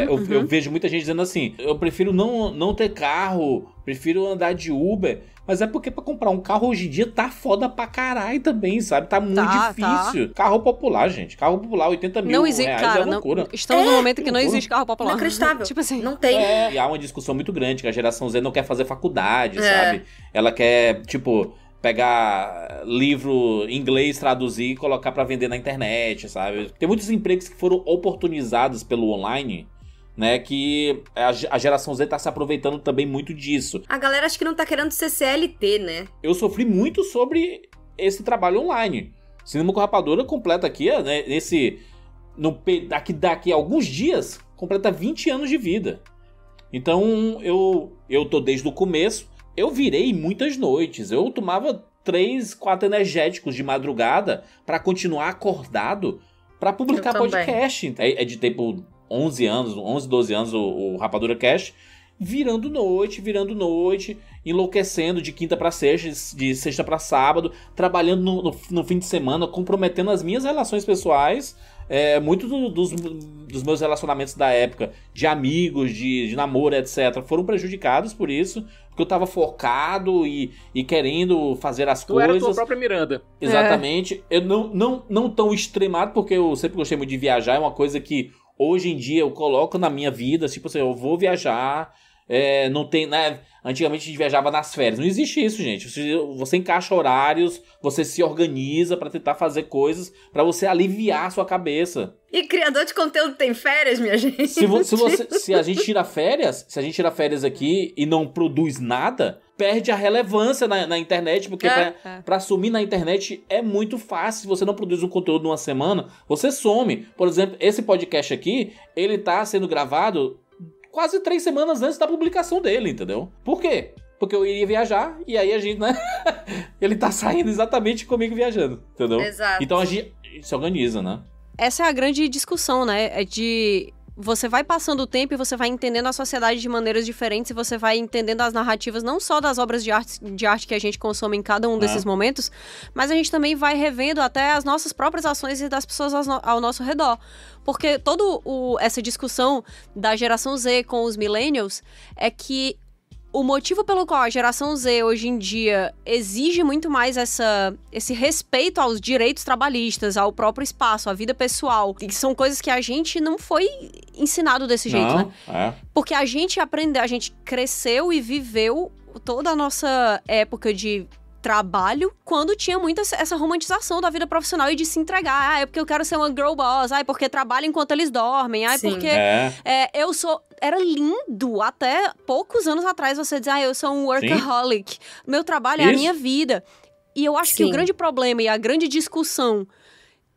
Eu vejo muita gente dizendo assim, eu prefiro não ter carro, prefiro andar de Uber. Mas é porque pra comprar um carro hoje em dia tá foda pra caralho também, sabe? Tá muito difícil. Carro popular, gente. Carro popular, 80 mil reais é loucura. Estamos num momento que não existe carro popular. Inacreditável. Tipo assim. Não tem. E há uma discussão muito grande, que a geração Z não quer fazer faculdade, sabe? Ela quer, tipo... pegar livro em inglês, traduzir e colocar pra vender na internet, sabe? Tem muitos empregos que foram oportunizados pelo online, né? Que a geração Z tá se aproveitando também muito disso. A galera acho que não tá querendo ser CLT, né? Eu sofri muito sobre esse trabalho online. Cinema com Rapadura completa aqui, né? Daqui a alguns dias, completa 20 anos de vida. Então, eu tô desde o começo. Eu virei muitas noites. Eu tomava 3, 4 energéticos de madrugada pra continuar acordado pra publicar podcast. Editei por 11, 12 anos o Rapadura Cast, virando noite, enlouquecendo de quinta pra sexta, de sexta pra sábado, trabalhando no fim de semana, comprometendo as minhas relações pessoais. Muitos dos meus relacionamentos da época, de amigos, de namoro, etc., foram prejudicados por isso, porque eu tava focado e querendo fazer as coisas. Tu era a tua própria Miranda. Exatamente. Eu não tão extremado, porque eu sempre gostei muito de viajar, é uma coisa que hoje em dia eu coloco na minha vida, tipo assim, eu vou viajar, não tem, né? Antigamente a gente viajava nas férias. Não existe isso, gente. Você encaixa horários, você se organiza pra tentar fazer coisas pra você aliviar a sua cabeça. E criador de conteúdo tem férias, minha gente? Se a gente tira férias aqui e não produz nada, perde a relevância na internet, porque pra sumir na internet é muito fácil. Se você não produz um conteúdo numa semana, você some. Por exemplo, esse podcast aqui, ele tá sendo gravado quase 3 semanas antes da publicação dele, entendeu? Por quê? Porque eu iria viajar e aí a gente, né? Ele tá saindo exatamente comigo viajando, entendeu? Exato. Então a gente se organiza, né? Essa é a grande discussão, né? É de... Você vai passando o tempo e você vai entendendo a sociedade de maneiras diferentes e você vai entendendo as narrativas não só das obras de arte que a gente consome em cada um desses momentos, mas a gente também vai revendo até as nossas próprias ações e das pessoas ao nosso redor. Porque toda essa discussão da geração Z com os millennials é que o motivo pelo qual a geração Z hoje em dia exige muito mais esse respeito aos direitos trabalhistas, ao próprio espaço, à vida pessoal, que são coisas que a gente não foi ensinado desse jeito, né? Porque a gente aprendeu, a gente cresceu e viveu toda a nossa época de trabalho, quando tinha muito essa romantização da vida profissional e de se entregar. É porque eu quero ser uma girl boss. Porque trabalho enquanto eles dormem. Porque eu sou... Era lindo até poucos anos atrás você dizer, eu sou um workaholic. Sim. Meu trabalho é a minha vida. E eu acho que o grande problema e a grande discussão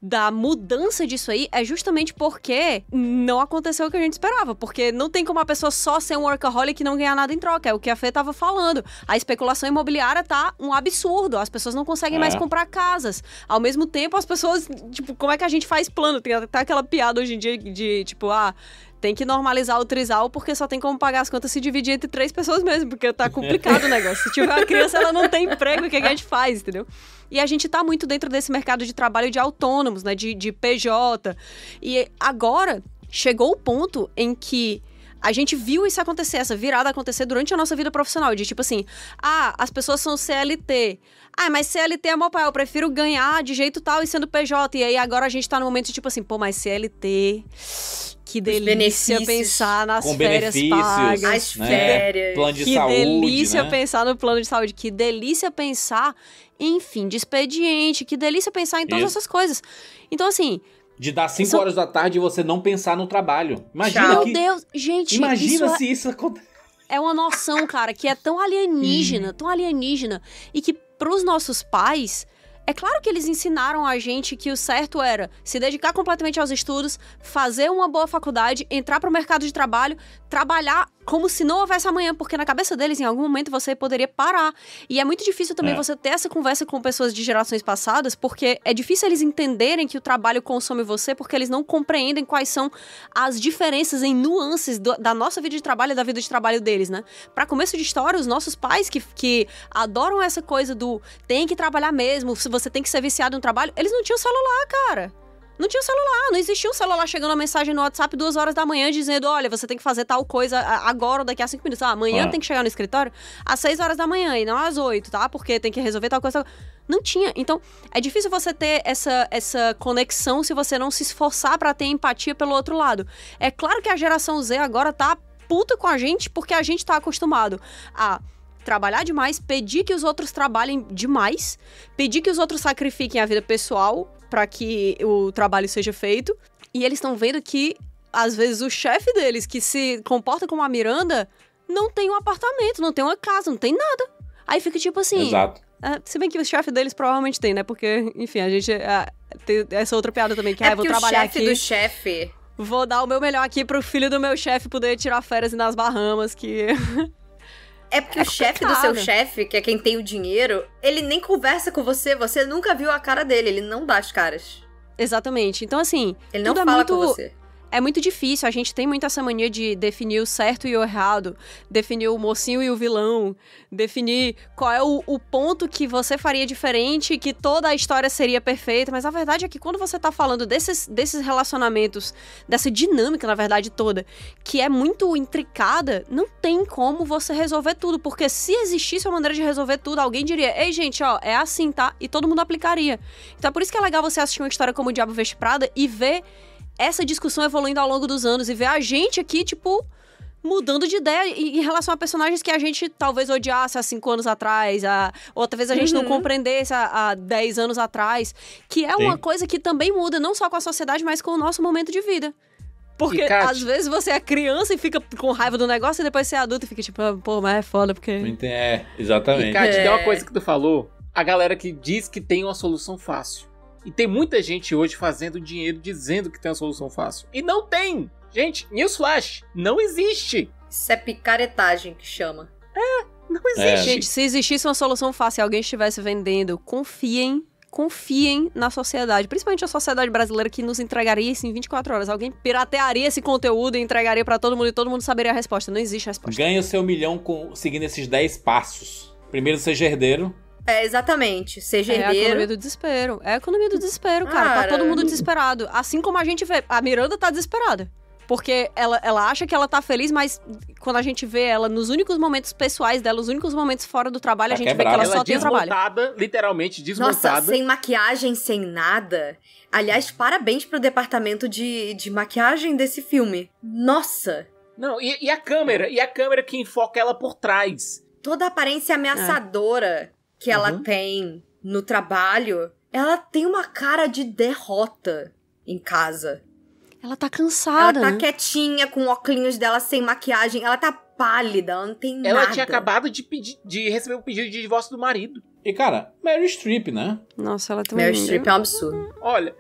da mudança disso aí é justamente porque não aconteceu o que a gente esperava. Porque não tem como a pessoa só ser um workaholic e não ganhar nada em troca. É o que a Fê tava falando. A especulação imobiliária tá um absurdo. As pessoas não conseguem mais comprar casas. Ao mesmo tempo, as pessoas... Tipo, como é que a gente faz plano? Tem até aquela piada hoje em dia de tipo, tem que normalizar o trisal porque só tem como pagar as contas se dividir entre 3 pessoas mesmo, porque tá complicado o negócio. Se tiver uma criança, ela não tem emprego, o que a gente faz, entendeu? E a gente tá muito dentro desse mercado de trabalho de autônomos, né, de PJ. E agora, chegou o ponto em que a gente viu isso acontecer, essa virada acontecer durante a nossa vida profissional. De tipo assim, as pessoas são CLT. Mas CLT é meu pai, eu prefiro ganhar de jeito tal e sendo PJ. E aí agora a gente tá no momento de tipo assim, mas CLT... Que delícia pensar nas férias pagas. As férias. Plano de saúde, que delícia pensar no plano de saúde. Que delícia pensar em fim de expediente. Que delícia pensar em todas essas coisas. Então, assim... De dar 5 horas da tarde e você não pensar no trabalho. Imagina Meu Deus, gente. Imagina se isso acontece. É uma noção, cara, que é tão alienígena. E que pros nossos pais... É claro que eles ensinaram a gente que o certo era se dedicar completamente aos estudos, fazer uma boa faculdade, entrar pro mercado de trabalho, trabalhar como se não houvesse amanhã, porque na cabeça deles, em algum momento, você poderia parar. E é muito difícil também você ter essa conversa com pessoas de gerações passadas, porque é difícil eles entenderem que o trabalho consome você, porque eles não compreendem quais são as diferenças em nuances da nossa vida de trabalho e da vida de trabalho deles, né? Pra começo de história, os nossos pais que adoram essa coisa do tem que trabalhar mesmo, se você tem que ser viciado no trabalho, eles não tinham celular, cara. Não tinha celular, não existia um celular chegando a mensagem no WhatsApp 2 horas da manhã dizendo, olha, você tem que fazer tal coisa agora ou daqui a 5 minutos. Amanhã tem que chegar no escritório às 6 horas da manhã e não às 8, tá? Porque tem que resolver tal coisa. Não tinha. Então, é difícil você ter essa conexão se você não se esforçar pra ter empatia pelo outro lado. É claro que a geração Z agora tá puta com a gente porque a gente tá acostumado a trabalhar demais, pedir que os outros trabalhem demais, pedir que os outros sacrifiquem a vida pessoal para que o trabalho seja feito. E eles estão vendo que, às vezes, o chefe deles, que se comporta como a Miranda, não tem um apartamento, não tem uma casa, não tem nada. Aí fica tipo assim... Exato. Se bem que o chefe deles provavelmente tem, né? Porque, enfim, a gente... tem essa outra piada também, que vou trabalhar aqui... o chefe do chefe... Vou dar o meu melhor aqui pro filho do meu chefe poder tirar férias nas Bahamas, que... É porque o chefe do seu chefe, que é quem tem o dinheiro, ele nem conversa com você, você nunca viu a cara dele, ele não dá as caras. Exatamente. Então, assim... Ele não fala com você. É muito difícil, a gente tem muito essa mania de definir o certo e o errado, definir o mocinho e o vilão, definir qual é o ponto que você faria diferente, que toda a história seria perfeita, mas a verdade é que quando você tá falando desses relacionamentos, dessa dinâmica, na verdade, toda, que é muito intricada, não tem como você resolver tudo, porque se existisse uma maneira de resolver tudo, alguém diria, ei, gente, é assim, tá? E todo mundo aplicaria. Então é por isso que é legal você assistir uma história como O Diabo Veste Prada e ver essa discussão evoluindo ao longo dos anos e ver a gente aqui, tipo, mudando de ideia em relação a personagens que a gente talvez odiasse há 5 anos atrás, ou talvez a gente não compreendesse há 10 anos atrás, que é uma coisa que também muda, não só com a sociedade, mas com o nosso momento de vida. Porque, às vezes, você é criança e fica com raiva do negócio, e depois você é adulto e fica tipo, mas é foda, porque... Exatamente. E, Kátia, tem uma coisa que tu falou, a galera que diz que tem uma solução fácil. E tem muita gente hoje fazendo dinheiro dizendo que tem uma solução fácil. E não tem! Gente, newsflash, não existe! Isso é picaretagem que chama. Não existe! Gente, se existisse uma solução fácil e alguém estivesse vendendo, confiem na sociedade. Principalmente a sociedade brasileira que nos entregaria isso em 24 horas. Alguém piratearia esse conteúdo e entregaria pra todo mundo e todo mundo saberia a resposta. Não existe resposta. Ganha o seu milhão seguindo esses 10 passos. Primeiro, seja herdeiro. Exatamente. Seja herdeiro. É a economia do desespero. É a economia do desespero, cara. Tá todo mundo desesperado. Assim como a gente vê. A Miranda tá desesperada. Porque ela acha que ela tá feliz, mas quando a gente vê ela nos únicos momentos pessoais dela, os únicos momentos fora do trabalho, a gente vê que ela só tem o trabalho. Literalmente desmontada. Nossa, sem maquiagem, sem nada. Aliás, parabéns pro departamento de maquiagem desse filme. Nossa! Não, e a câmera? E a câmera que enfoca ela por trás. Toda a aparência ameaçadora que ela tem no trabalho, ela tem uma cara de derrota em casa. Ela tá cansada, Ela tá quietinha, com óculos dela sem maquiagem. Ela tá pálida, ela não tem nada. Ela tinha acabado de receber um pedido de divórcio do marido. E, cara, Meryl Streep, né? Nossa, ela tem Meryl Streep é um absurdo. Olha,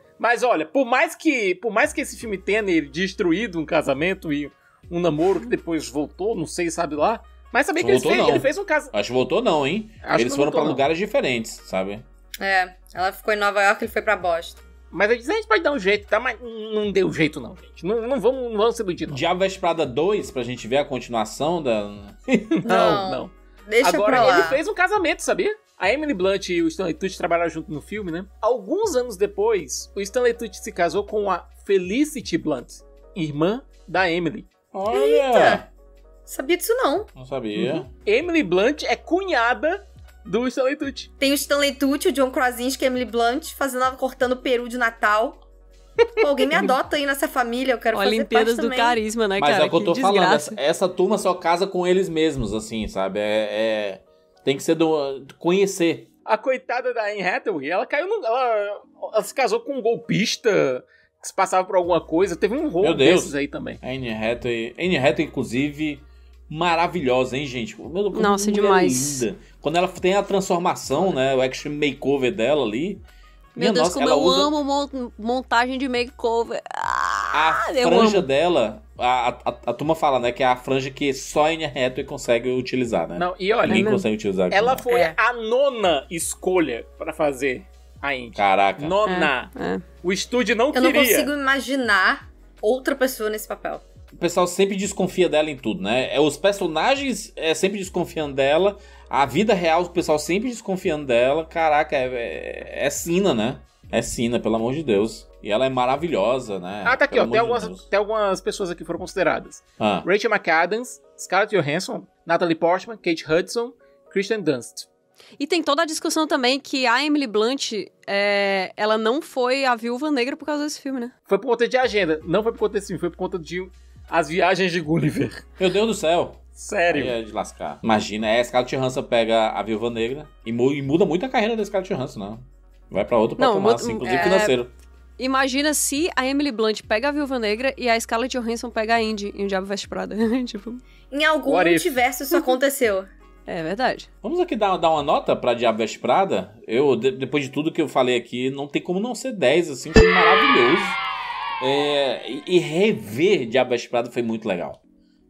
por mais que esse filme tenha nele destruído um casamento e um namoro que depois voltou, não sei, sabe lá... Mas sabia que ele fez um caso... Acho que voltou não, hein? Eles foram pra lugares diferentes, sabe? Ela ficou em Nova York e ele foi pra Boston. Mas a gente pode dar um jeito, tá? Mas não deu jeito não, gente. Não vamos se iludir, não. Diabo Veste Prada 2, pra gente ver a continuação da... Não. Deixa Agora, pra lá. ele fez um casamento, sabia? A Emily Blunt e o Stanley Tucci trabalharam junto no filme, né? Alguns anos depois, o Stanley Tucci se casou com a Felicity Blunt. irmã da Emily. Olha! Eita! Sabia disso não. Não sabia. Emily Blunt é cunhada do Stanley Tucci. Tem o Stanley Tucci, o John Krasinski, a Emily Blunt, cortando peru de Natal. Pô, alguém me adota aí nessa família, eu quero fazer Olimpíadas parte do também. carisma, né, Mas cara? é o que eu tô falando, desgraça. essa turma só casa com eles mesmos, assim, sabe? Tem que ser conhecer. A coitada da Anne Hathaway, ela caiu ela se casou com um golpista que se passava por alguma coisa. Teve um rolo desses aí também. A Anne Hathaway, inclusive, maravilhosa, hein, gente? Nossa, demais. Linda. Quando ela tem a transformação, né? O action makeover dela ali. Meu Deus, nossa, como ela eu usa amo montagem de makeover. a franja dela. A turma fala, né? Que é a franja que só a Anne Hathaway consegue utilizar, né? Não, e olha, ninguém consegue utilizar. Ela foi a 9ª escolha pra fazer a Indy. Caraca. 9ª. O estúdio não Eu queria. não consigo imaginar outra pessoa nesse papel. O pessoal sempre desconfia dela em tudo, né? Os personagens sempre desconfiando dela. A vida real, o pessoal sempre desconfiando dela. Caraca, é Sina, né? É Sina, pelo amor de Deus. E ela é maravilhosa, né? Tá aqui, ó. Tem algumas pessoas aqui que foram consideradas. Rachel McAdams, Scarlett Johansson, Natalie Portman, Kate Hudson, Kristen Dunst. E tem toda a discussão também que a Emily Blunt, ela não foi a Viúva Negra por causa desse filme, né? Foi por conta de agenda. Não foi por conta desse filme, foi por conta de As Viagens de Gulliver. Meu Deus do céu. Sério. Aí é de lascar. Imagina, a Scarlett Johansson pega a Viúva Negra e muda muito a carreira da Scarlett Johansson, não. Vai pra outro patamar, assim, inclusive financeiro. Imagina se a Emily Blunt pega a Viúva Negra e a Scarlett Johansson pega a Indy em O Diabo Veste Prada. Tipo... Em algum multiverso isso aconteceu. É verdade. Vamos aqui dar uma nota pra Diabo Veste Prada. Depois de tudo que eu falei aqui, não tem como não ser 10, assim, um filme maravilhoso. E rever Diabo Veste Prada foi muito legal.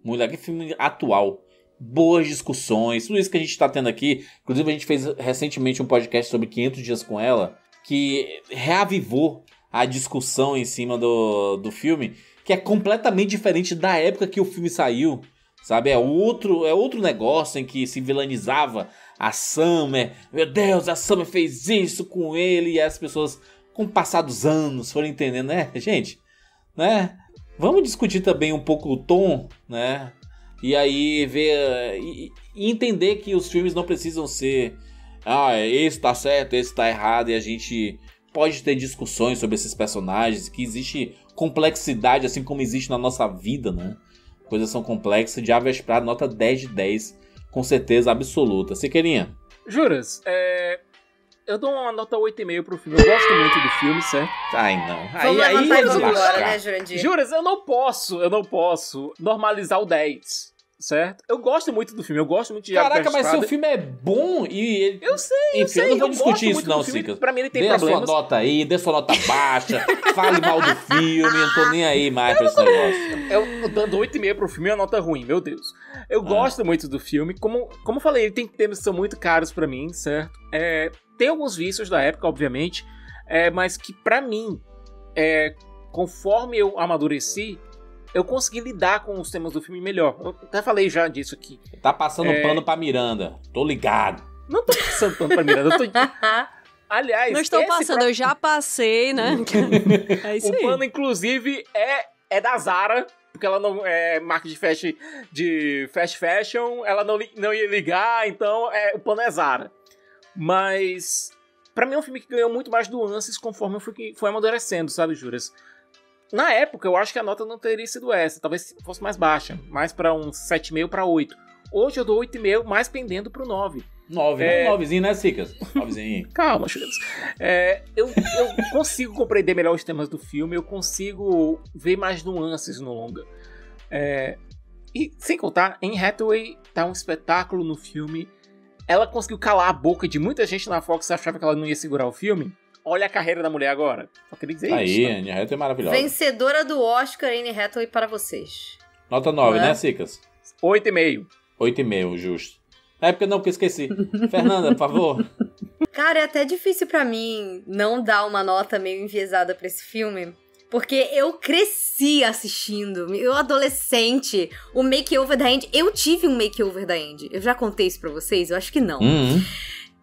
Muito legal, que filme atual. Boas discussões, tudo isso que a gente tá tendo aqui. Inclusive a gente fez recentemente um podcast sobre 500 Dias com Ela, que reavivou a discussão em cima do filme, que é completamente diferente da época que o filme saiu, sabe? É outro negócio em que se vilanizava a Summer. Meu Deus, a Summer fez isso com ele, e as pessoas, com o passar dos anos, foram entendendo, né, gente? Né? Vamos discutir também um pouco o tom, né? E aí ver e entender que os filmes não precisam ser esse tá certo, esse tá errado, e a gente pode ter discussões sobre esses personagens, que existe complexidade, assim como existe na nossa vida, né? Coisas são complexas. Diabo Veste Prada, nota 10 de 10, com certeza absoluta. Siqueirinha? Juras, eu dou uma nota 8,5 pro filme. Eu gosto muito do filme, certo? Ai, não. Vamos levantar e vamos embora, né, Jurandir? Juras, eu não posso normalizar o 10. Certo? Eu gosto muito do filme, eu gosto muito de Diabo Veste Prada. Mas seu filme é bom e... Eu sei, enfim, eu não vou discutir isso não, Cicas. Pra mim ele tem Dê problemas. sua nota aí, dê sua nota baixa, fale mal do filme, eu não tô nem aí mais pra esse negócio. Eu dando 8,5 pro filme é uma nota ruim, meu Deus. Eu gosto muito do filme, como eu falei, ele tem temas que são muito caros pra mim, certo? Tem alguns vícios da época, obviamente, mas que pra mim, conforme eu amadureci, eu consegui lidar com os temas do filme melhor. Eu até falei já disso aqui. Tá passando pano pra Miranda. Tô ligado. Não tô passando pano pra Miranda. Aliás... Não estou passando, eu já passei, né? É isso aí. O pano, inclusive, é da Zara. Porque ela não é marca de fast fashion. Ela não ia ligar, então o pano é Zara. Mas... pra mim é um filme que ganhou muito mais nuances conforme eu fui amadurecendo, sabe, Juras? Na época, eu acho que a nota não teria sido essa. Talvez fosse mais baixa. Mais pra uns 7,5 pra 8. Hoje eu dou 8,5, mais pendendo pro 9. 9, né? 9zinho, né, Cicas? 9zinho. Calma, Juras. Eu consigo compreender melhor os temas do filme. Eu consigo ver mais nuances no longa. E, sem contar, Anne Hathaway tá um espetáculo no filme. Ela conseguiu calar a boca de muita gente na Fox que achava que ela não ia segurar o filme. Olha a carreira da mulher agora. Só queria dizer isso. Aí, Anne Hathaway é maravilhosa. Vencedora do Oscar, Anne Hathaway, para vocês. Nota 9, né, Cicas? 8,5. 8,5, justo. Na época não, porque eu esqueci. Fernanda, por favor. Cara, é até difícil pra mim não dar uma nota meio enviesada pra esse filme. Porque eu cresci assistindo. Eu, adolescente, o makeover da Andy. Eu tive um makeover da Andy. Eu já contei isso pra vocês? Eu acho que não.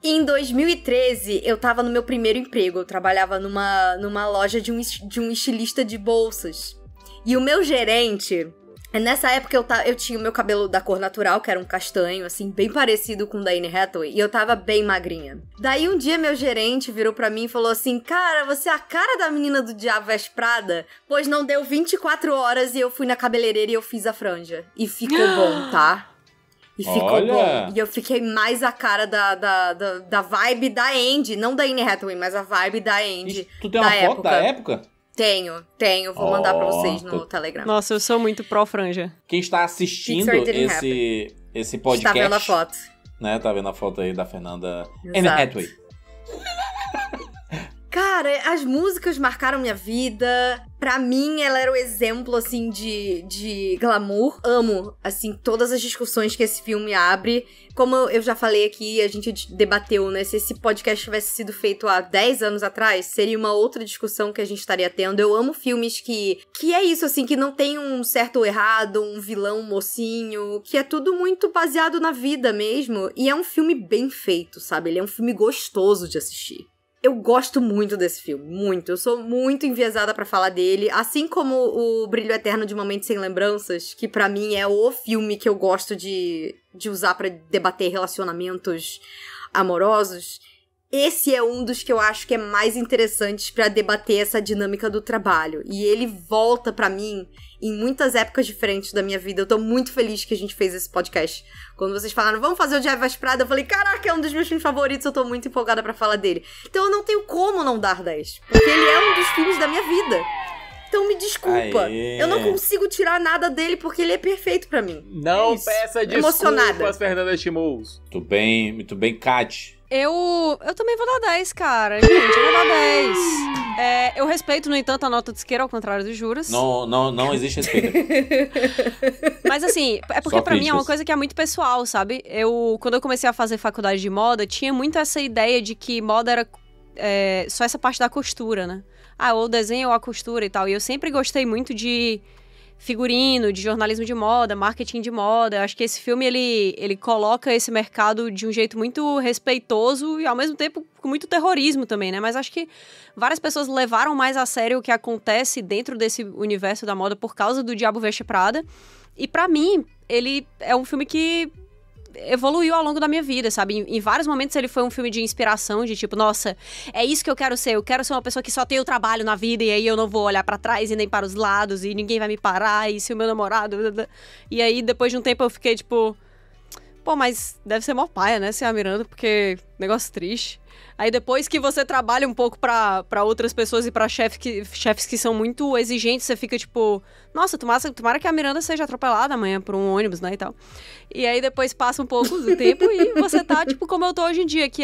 Em 2013, eu tava no meu primeiro emprego. Eu trabalhava numa loja de um estilista de bolsas. E o meu gerente... Nessa época eu tinha o meu cabelo da cor natural, que era um castanho, assim, bem parecido com o da Anne Hathaway, e eu tava bem magrinha. Daí um dia meu gerente virou pra mim e falou assim, cara, você é a cara da menina do Diabo Veste Prada? Pois não deu 24 horas e eu fui na cabeleireira e eu fiz a franja. E ficou bom, tá? E ficou bom. E eu fiquei mais a cara da vibe da Andy, não da Anne Hathaway, mas a vibe da Andy. Tu tem uma foto da época? Tenho. Vou mandar pra vocês no Telegram. Nossa, eu sou muito pró-franja. Quem está assistindo esse podcast... Está vendo a foto. Né, tá vendo a foto aí da Fernanda Anne Hathaway. Cara, as músicas marcaram minha vida. Pra mim, ela era o exemplo, assim, de glamour. Amo, assim, todas as discussões que esse filme abre. Como eu já falei aqui, a gente debateu, né? Se esse podcast tivesse sido feito há 10 anos atrás, seria uma outra discussão que a gente estaria tendo. Eu amo filmes que é isso, assim, que não tem um certo ou errado, um vilão, um mocinho, que é tudo muito baseado na vida mesmo. E é um filme bem feito, sabe? Ele é um filme gostoso de assistir. Eu gosto muito desse filme, muito. Eu sou muito enviesada pra falar dele. Assim como o Brilho Eterno de Momentos Sem Lembranças, que pra mim é o filme que eu gosto de usar pra debater relacionamentos amorosos. Esse é um dos que eu acho que é mais interessante pra debater essa dinâmica do trabalho. E ele volta pra mim em muitas épocas diferentes da minha vida. Eu tô muito feliz que a gente fez esse podcast. Quando vocês falaram, vamos fazer o Diabo Veste Prada, eu falei, caraca, é um dos meus filmes favoritos, eu tô muito empolgada pra falar dele. Então eu não tenho como não dar 10. Porque ele é um dos filmes da minha vida. Então me desculpa. Aê. Eu não consigo tirar nada dele porque ele é perfeito pra mim. Não peça desculpas, Fernanda Chimous. Muito bem, Kat. Eu também vou dar 10, cara. Gente, eu vou dar 10. Eu respeito, no entanto, a nota de isqueira, ao contrário dos juras. Não existe respeito. Mas assim, é porque pra mim é uma coisa que é muito pessoal, sabe? Quando eu comecei a fazer faculdade de moda, tinha muito essa ideia de que moda era só essa parte da costura, né? Ou o desenho ou a costura e tal. E eu sempre gostei muito de figurino, de jornalismo de moda, marketing de moda. Acho que esse filme, ele coloca esse mercado de um jeito muito respeitoso e, ao mesmo tempo, com muito terrorismo também, né? Mas acho que várias pessoas levaram mais a sério o que acontece dentro desse universo da moda por causa do Diabo Veste Prada. E, pra mim, ele é um filme que evoluiu ao longo da minha vida, sabe? Em vários momentos ele foi um filme de inspiração, de tipo, nossa, é isso que eu quero ser uma pessoa que só tem o trabalho na vida e aí eu não vou olhar pra trás e nem para os lados e ninguém vai me parar e se o meu namorado... E aí, depois de um tempo eu fiquei tipo, pô, mas deve ser mó paia, né, ser a Miranda, porque negócio triste. Aí depois que você trabalha um pouco pra outras pessoas e pra chefes que são muito exigentes, você fica tipo, nossa, tomara que a Miranda seja atropelada amanhã por um ônibus, né, e tal. E aí depois passa um pouco do tempo e você tá tipo como eu tô hoje em dia, que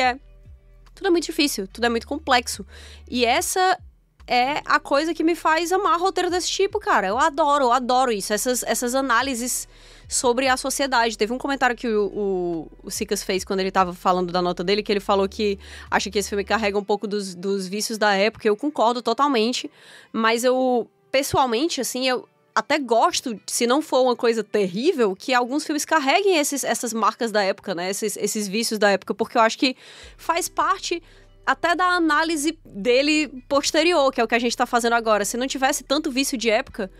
tudo é muito difícil, tudo é muito complexo. E essa é a coisa que me faz amar roteiro desse tipo, cara. Eu adoro isso, essas análises sobre a sociedade. Teve um comentário que o Sicas fez quando ele tava falando da nota dele, que ele falou que acha que esse filme carrega um pouco dos vícios da época. Eu concordo totalmente, mas eu, pessoalmente, assim, eu até gosto, se não for uma coisa terrível, que alguns filmes carreguem essas marcas da época, né? Esses vícios da época, porque eu acho que faz parte até da análise dele posterior, que é o que a gente tá fazendo agora. Se não tivesse tanto vício de época,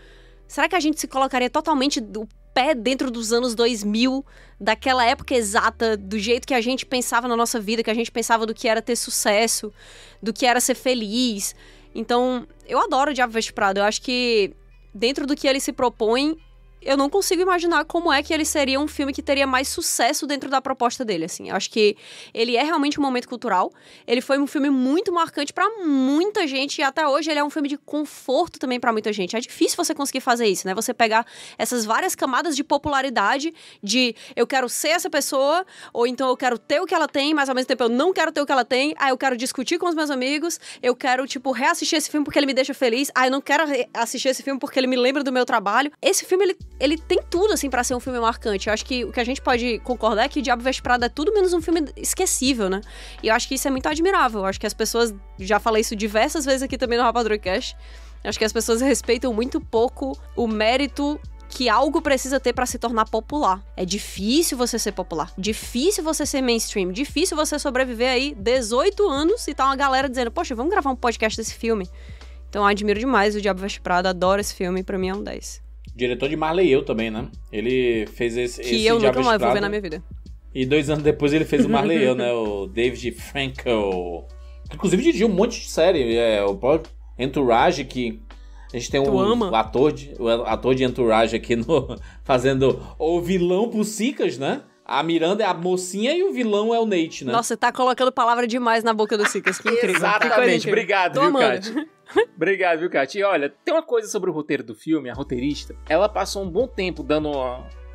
será que a gente se colocaria totalmente do pé dentro dos anos 2000, daquela época exata, do jeito que a gente pensava na nossa vida, que a gente pensava do que era ter sucesso, do que era ser feliz? Então, eu adoro o Diabo Veste Prada. Eu acho que, dentro do que ele se propõe, eu não consigo imaginar como é que ele seria um filme que teria mais sucesso dentro da proposta dele, assim. Eu acho que ele é realmente um momento cultural. Ele foi um filme muito marcante pra muita gente e até hoje ele é um filme de conforto também pra muita gente. É difícil você conseguir fazer isso, né? Você pegar essas várias camadas de popularidade de eu quero ser essa pessoa, ou então eu quero ter o que ela tem, mas ao mesmo tempo eu não quero ter o que ela tem. Eu quero discutir com os meus amigos, eu quero, tipo, reassistir esse filme porque ele me deixa feliz. Eu não quero assistir esse filme porque ele me lembra do meu trabalho. Esse filme, ele tem tudo, assim, pra ser um filme marcante. Eu acho que o que a gente pode concordar é que o Diabo Veste Prada é tudo menos um filme esquecível, né? E eu acho que isso é muito admirável. Eu acho que as pessoas, já falei isso diversas vezes aqui também no Rapadura Cast, acho que as pessoas respeitam muito pouco o mérito que algo precisa ter pra se tornar popular. É difícil você ser popular, difícil você ser mainstream, difícil você sobreviver aí 18 anos e tá uma galera dizendo, poxa, vamos gravar um podcast desse filme. Então eu admiro demais o Diabo Veste Prada, adoro esse filme, pra mim é um 10. Diretor de Marley e Eu também, né? Ele fez esse Que eu Diabo nunca mais Veste vou ver Prada. na minha vida. E 2 anos depois ele fez o Marley e Eu, né? O David Frankel. Que inclusive dirigiu um monte de série. O próprio Entourage, que a gente tem o ator de Entourage aqui fazendo o vilão pro Sicas, né? A Miranda é a mocinha e o vilão é o Nate, né? Nossa, você tá colocando palavra demais na boca do Sicas, que incrível. Exatamente, obrigado, viu, amando. Kátia? Obrigado, viu, Kátia? E olha, tem uma coisa sobre o roteiro do filme, a roteirista, ela passou um bom tempo dando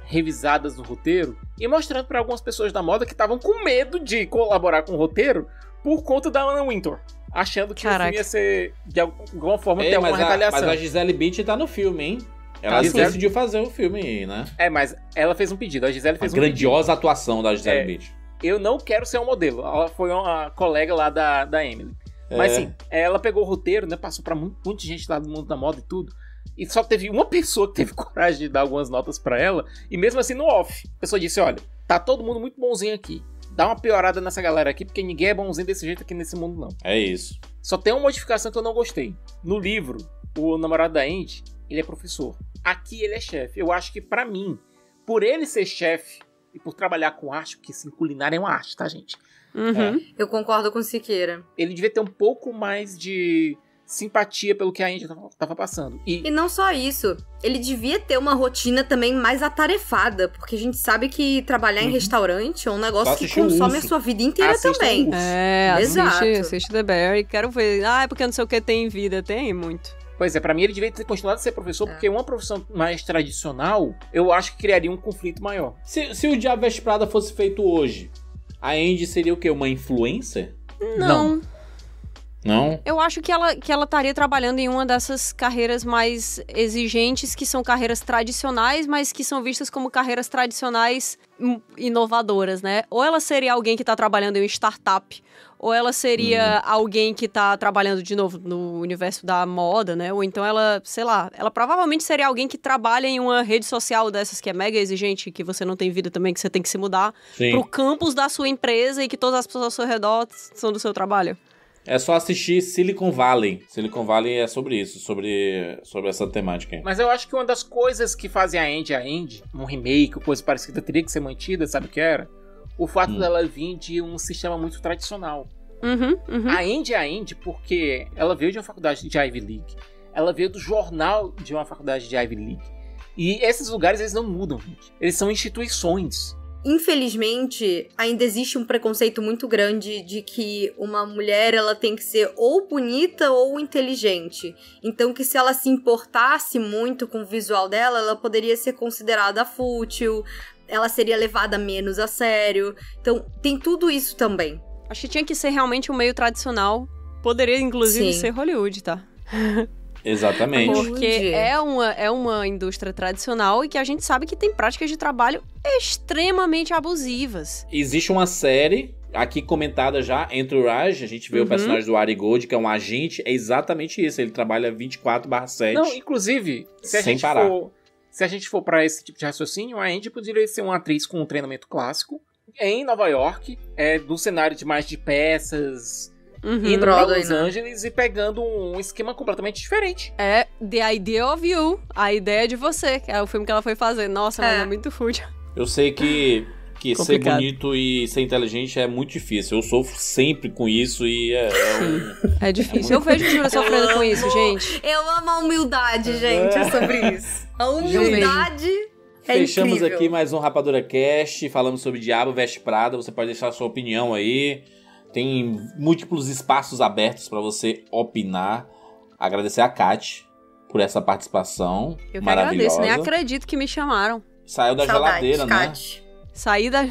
revisadas no roteiro e mostrando pra algumas pessoas da moda que estavam com medo de colaborar com o roteiro por conta da Anna Wintour, achando que o filme ia ser, de alguma forma, ter alguma retaliação. Mas a Gisele Bündchen tá no filme, hein? Ela decidiu fazer o filme, né? Mas ela fez um pedido, a Gisele fez um pedido. Grandiosa atuação da Gisele Bündchen. Eu não quero ser um modelo. Ela foi uma colega lá da Emily. Mas sim, ela pegou o roteiro, né? Passou pra muita gente lá do mundo da moda e tudo. E só teve uma pessoa que teve coragem de dar algumas notas pra ela. E mesmo assim, no off, a pessoa disse, olha, tá todo mundo muito bonzinho aqui. Dá uma piorada nessa galera aqui, porque ninguém é bonzinho desse jeito aqui nesse mundo, não. É isso. Só tem uma modificação que eu não gostei. No livro, o namorado da Andy, ele é professor. Aqui ele é chefe. Eu acho que, pra mim, por ele ser chefe e por trabalhar com arte, porque assim, culinária é uma arte, tá, gente? Uhum. Eu concordo com o Siqueira. Ele devia ter um pouco mais de simpatia pelo que a Andy tava passando. E não só isso, ele devia ter uma rotina também mais atarefada, porque a gente sabe que trabalhar em restaurante é um negócio que consome a sua vida inteira também. Assiste The Bear e quero ver. É porque não sei o que tem vida. Tem muito. Pois é, pra mim ele devia ter continuado a ser professor, porque uma profissão mais tradicional, eu acho que criaria um conflito maior. Se o Diabo Veste Prada fosse feito hoje, a Andy seria o quê? Uma influencer? Não. Não? Eu acho que ela estaria trabalhando em uma dessas carreiras mais exigentes, que são carreiras tradicionais, mas que são vistas como carreiras tradicionais inovadoras, né? Ou ela seria alguém que está trabalhando em uma startup, ou ela seria alguém que está trabalhando, de novo, no universo da moda, né? Ou então ela, sei lá, ela provavelmente seria alguém que trabalha em uma rede social dessas que é mega exigente, que você não tem vida também, que você tem que se mudar pro campus da sua empresa e que todas as pessoas ao seu redor são do seu trabalho. É só assistir Silicon Valley. Silicon Valley é sobre isso, sobre essa temática aí. Mas eu acho que uma das coisas que fazem a Andy, um remake, coisa parecida, teria que ser mantida, sabe o que era? O fato dela vir de um sistema muito tradicional. A Andy porque ela veio de uma faculdade de Ivy League. Ela veio do jornal de uma faculdade de Ivy League. E esses lugares, eles não mudam, gente. Eles são instituições. Infelizmente, ainda existe um preconceito muito grande de que uma mulher ela tem que ser ou bonita ou inteligente. Então, que se ela se importasse muito com o visual dela, ela poderia ser considerada fútil, ela seria levada menos a sério. Então, tem tudo isso também. Acho que tinha que ser realmente um meio tradicional. Poderia, inclusive, ser Hollywood, tá? Exatamente. Porque é uma indústria tradicional e que a gente sabe que tem práticas de trabalho extremamente abusivas. Existe uma série aqui comentada já, Entourage, a gente vê o personagem do Ari Gold, que é um agente, é exatamente isso, ele trabalha 24/7. Não, inclusive, se a gente for pra esse tipo de raciocínio, a Andy poderia ser uma atriz com um treinamento clássico em Nova York, do cenário de mais de peças, indo pra Los Angeles e pegando um esquema completamente diferente. É The Idea of You, a ideia de você, que é o filme que ela foi fazer. Nossa, mas é muito fútil. Eu sei que ser bonito e ser inteligente é muito difícil. Eu sofro sempre com isso e é difícil. Eu vejo Júlia sofrendo com isso, gente. Eu amo a humildade, gente, sobre isso. A humildade Fechamos incrível. aqui mais um Rapadura Cast, falamos sobre Diabo Veste Prada. Você pode deixar a sua opinião aí. Tem múltiplos espaços abertos para você opinar. Agradecer a Kátia por essa participação eu maravilhosa. Eu agradeço, nem acredito que me chamaram. Saiu da geladeira, né? Saí da...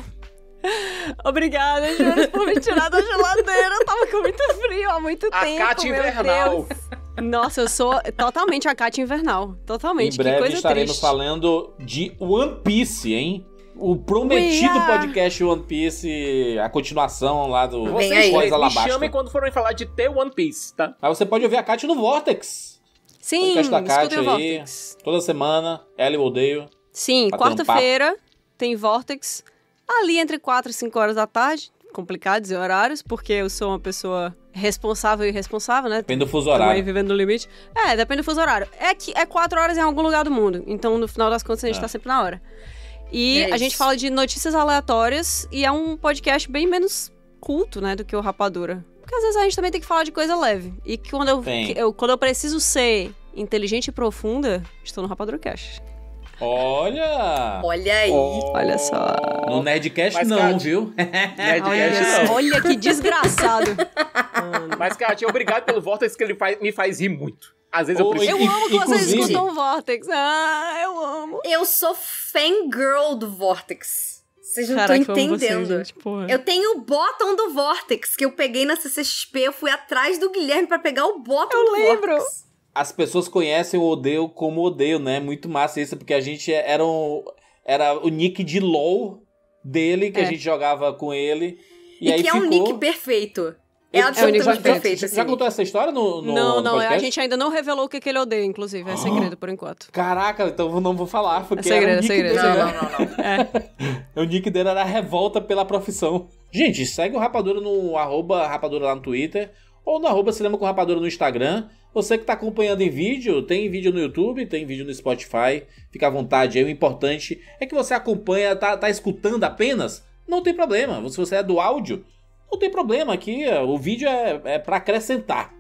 Obrigada, Júlia, por me tirar da geladeira. Eu tava com muito frio há muito tempo, A Kátia invernal. Deus. Nossa, eu sou totalmente a Kátia invernal. Totalmente, em breve que coisa estaremos triste. falando de One Piece, hein? O prometido podcast One Piece, a continuação lá do Vocês me chamem quando forem falar de The One Piece, tá? Mas você pode ouvir a Kátia no Vortex. Sim, da Kátia escutem o aí, Vortex. Toda semana, ela e o Odeio. Sim, quarta-feira tem Vortex. Ali entre 4 e 5 horas da tarde. Complicado dizer horários, porque eu sou uma pessoa responsável e irresponsável, né? Depende do fuso horário. Também vivendo no limite. Depende do fuso horário. É que é 4 horas em algum lugar do mundo. Então, no final das contas, a gente tá sempre na hora. E a gente fala de notícias aleatórias e é um podcast bem menos culto, né, do que o Rapadura. Porque às vezes a gente também tem que falar de coisa leve. E que quando quando eu preciso ser inteligente e profunda, estou no Rapadura Cast. Olha! Olha aí! Olha só. No Nerdcast não, viu? Nerdcast não. Olha que desgraçado. Mas, Kátia, obrigado pelo Vortex, que ele me faz rir muito. Às vezes eu preciso. Eu amo que vocês escutam o Vortex. Eu amo. Eu sou fangirl do Vortex. Vocês não estão entendendo. Você, gente, eu tenho o bottom do Vortex, que eu peguei na CCXP, eu fui atrás do Guilherme pra pegar o bottom do Vortex. As pessoas conhecem o Odeio como Odeio, né? Muito massa isso, porque a gente era o nick de LOL dele, que a gente jogava com ele. E aí que ficou... é um nick perfeito. É absolutamente perfeito. Já contou essa história no Não, podcast? a gente ainda não revelou o que ele odeia, inclusive. É segredo, por enquanto. Caraca, então eu não vou falar, porque é segredo. O nick dele era revolta pela profissão. Gente, segue o Rapadura no @Rapadura lá no Twitter, ou no @Cinema com Rapadura no Instagram. Você que tá acompanhando em vídeo, tem vídeo no YouTube, tem vídeo no Spotify. Fica à vontade aí, o importante é que você acompanha, tá escutando apenas, não tem problema. Se você é do áudio, não tem problema aqui, o vídeo é pra acrescentar,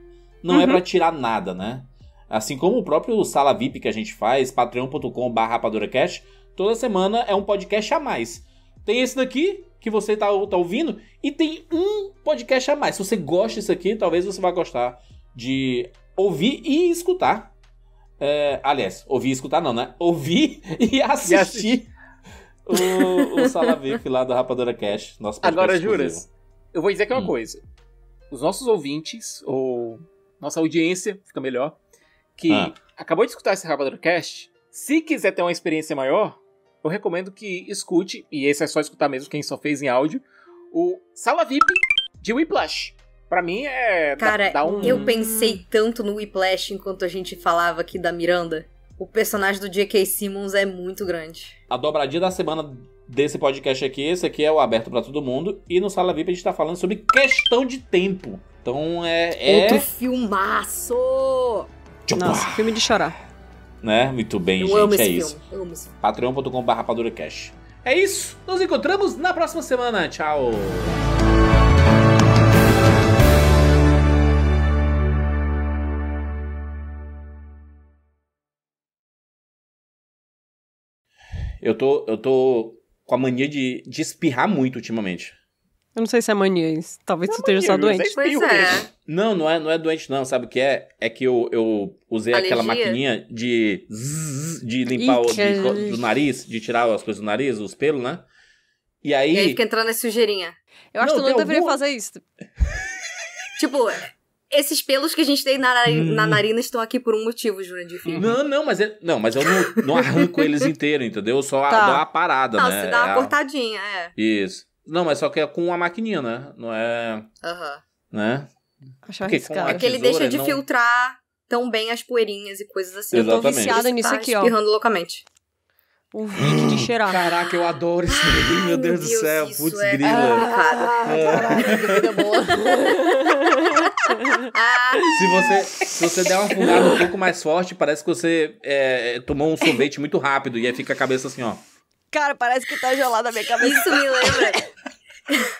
não é pra tirar nada, né? Assim como o próprio Sala VIP que a gente faz, patreon.com/RapaduraCast, toda semana é um podcast a mais. Tem esse daqui, que você tá ouvindo, e tem um podcast a mais. Se você gosta disso aqui, talvez você vá gostar de ouvir e escutar. Aliás, ouvir e escutar não, né? Ouvir e assistir o Sala VIP lá do Rapadura Cast. Nosso podcast Agora, exclusivo. Juras, eu vou dizer aqui uma coisa. Os nossos ouvintes, ou nossa audiência, fica melhor, que acabou de escutar esse Rapadura Cast, se quiser ter uma experiência maior, eu recomendo que escute, e esse é só escutar mesmo, quem só fez em áudio, o Sala VIP de Whiplash. Pra mim Cara, eu pensei tanto no Whiplash enquanto a gente falava aqui da Miranda. O personagem do J.K. Simmons é muito grande. A dobradinha da semana desse podcast aqui, esse aqui é o aberto pra todo mundo. E no Sala VIP a gente tá falando sobre questão de tempo. Então outro filmaço! Nossa, filme de chorar. Né? Muito bem, eu gente, amo esse é filme. isso. Eu amo esse filme. Patreon.com/RapaduraCast. É isso, nos encontramos na próxima semana. Tchau! Eu tô com a mania de espirrar muito ultimamente. Eu não sei se é mania isso. Talvez tu esteja só doente. Pois é. Não é doente não, sabe o que é? É que eu usei aquela maquininha de limpar do nariz, de tirar as coisas do nariz, os pelos, né? E aí fica entrando a sujeirinha. Eu acho que tu não deveria fazer isso. Tipo, esses pelos que a gente tem na narina estão aqui por um motivo, Jurandir Filho. Não, mas eu não arranco eles inteiros, entendeu? Eu só dou uma parada, né? Não, você dá uma cortadinha, Isso. Não, mas só que é com uma maquininha, né? Não é... Né? Acho arriscado. É que ele deixa de filtrar tão bem as poeirinhas e coisas assim. Exatamente. Eu tô viciada nisso aqui, ó. Espirrando loucamente. O vídeo de cheirar. Caraca, eu adoro isso aí, meu Deus do céu. Putz, grila. Caraca, que vida boa. Se você der uma fungada um pouco mais forte, parece que você tomou um sorvete muito rápido e aí fica a cabeça assim, ó. Cara, parece que tá gelada a minha cabeça. Isso me lembra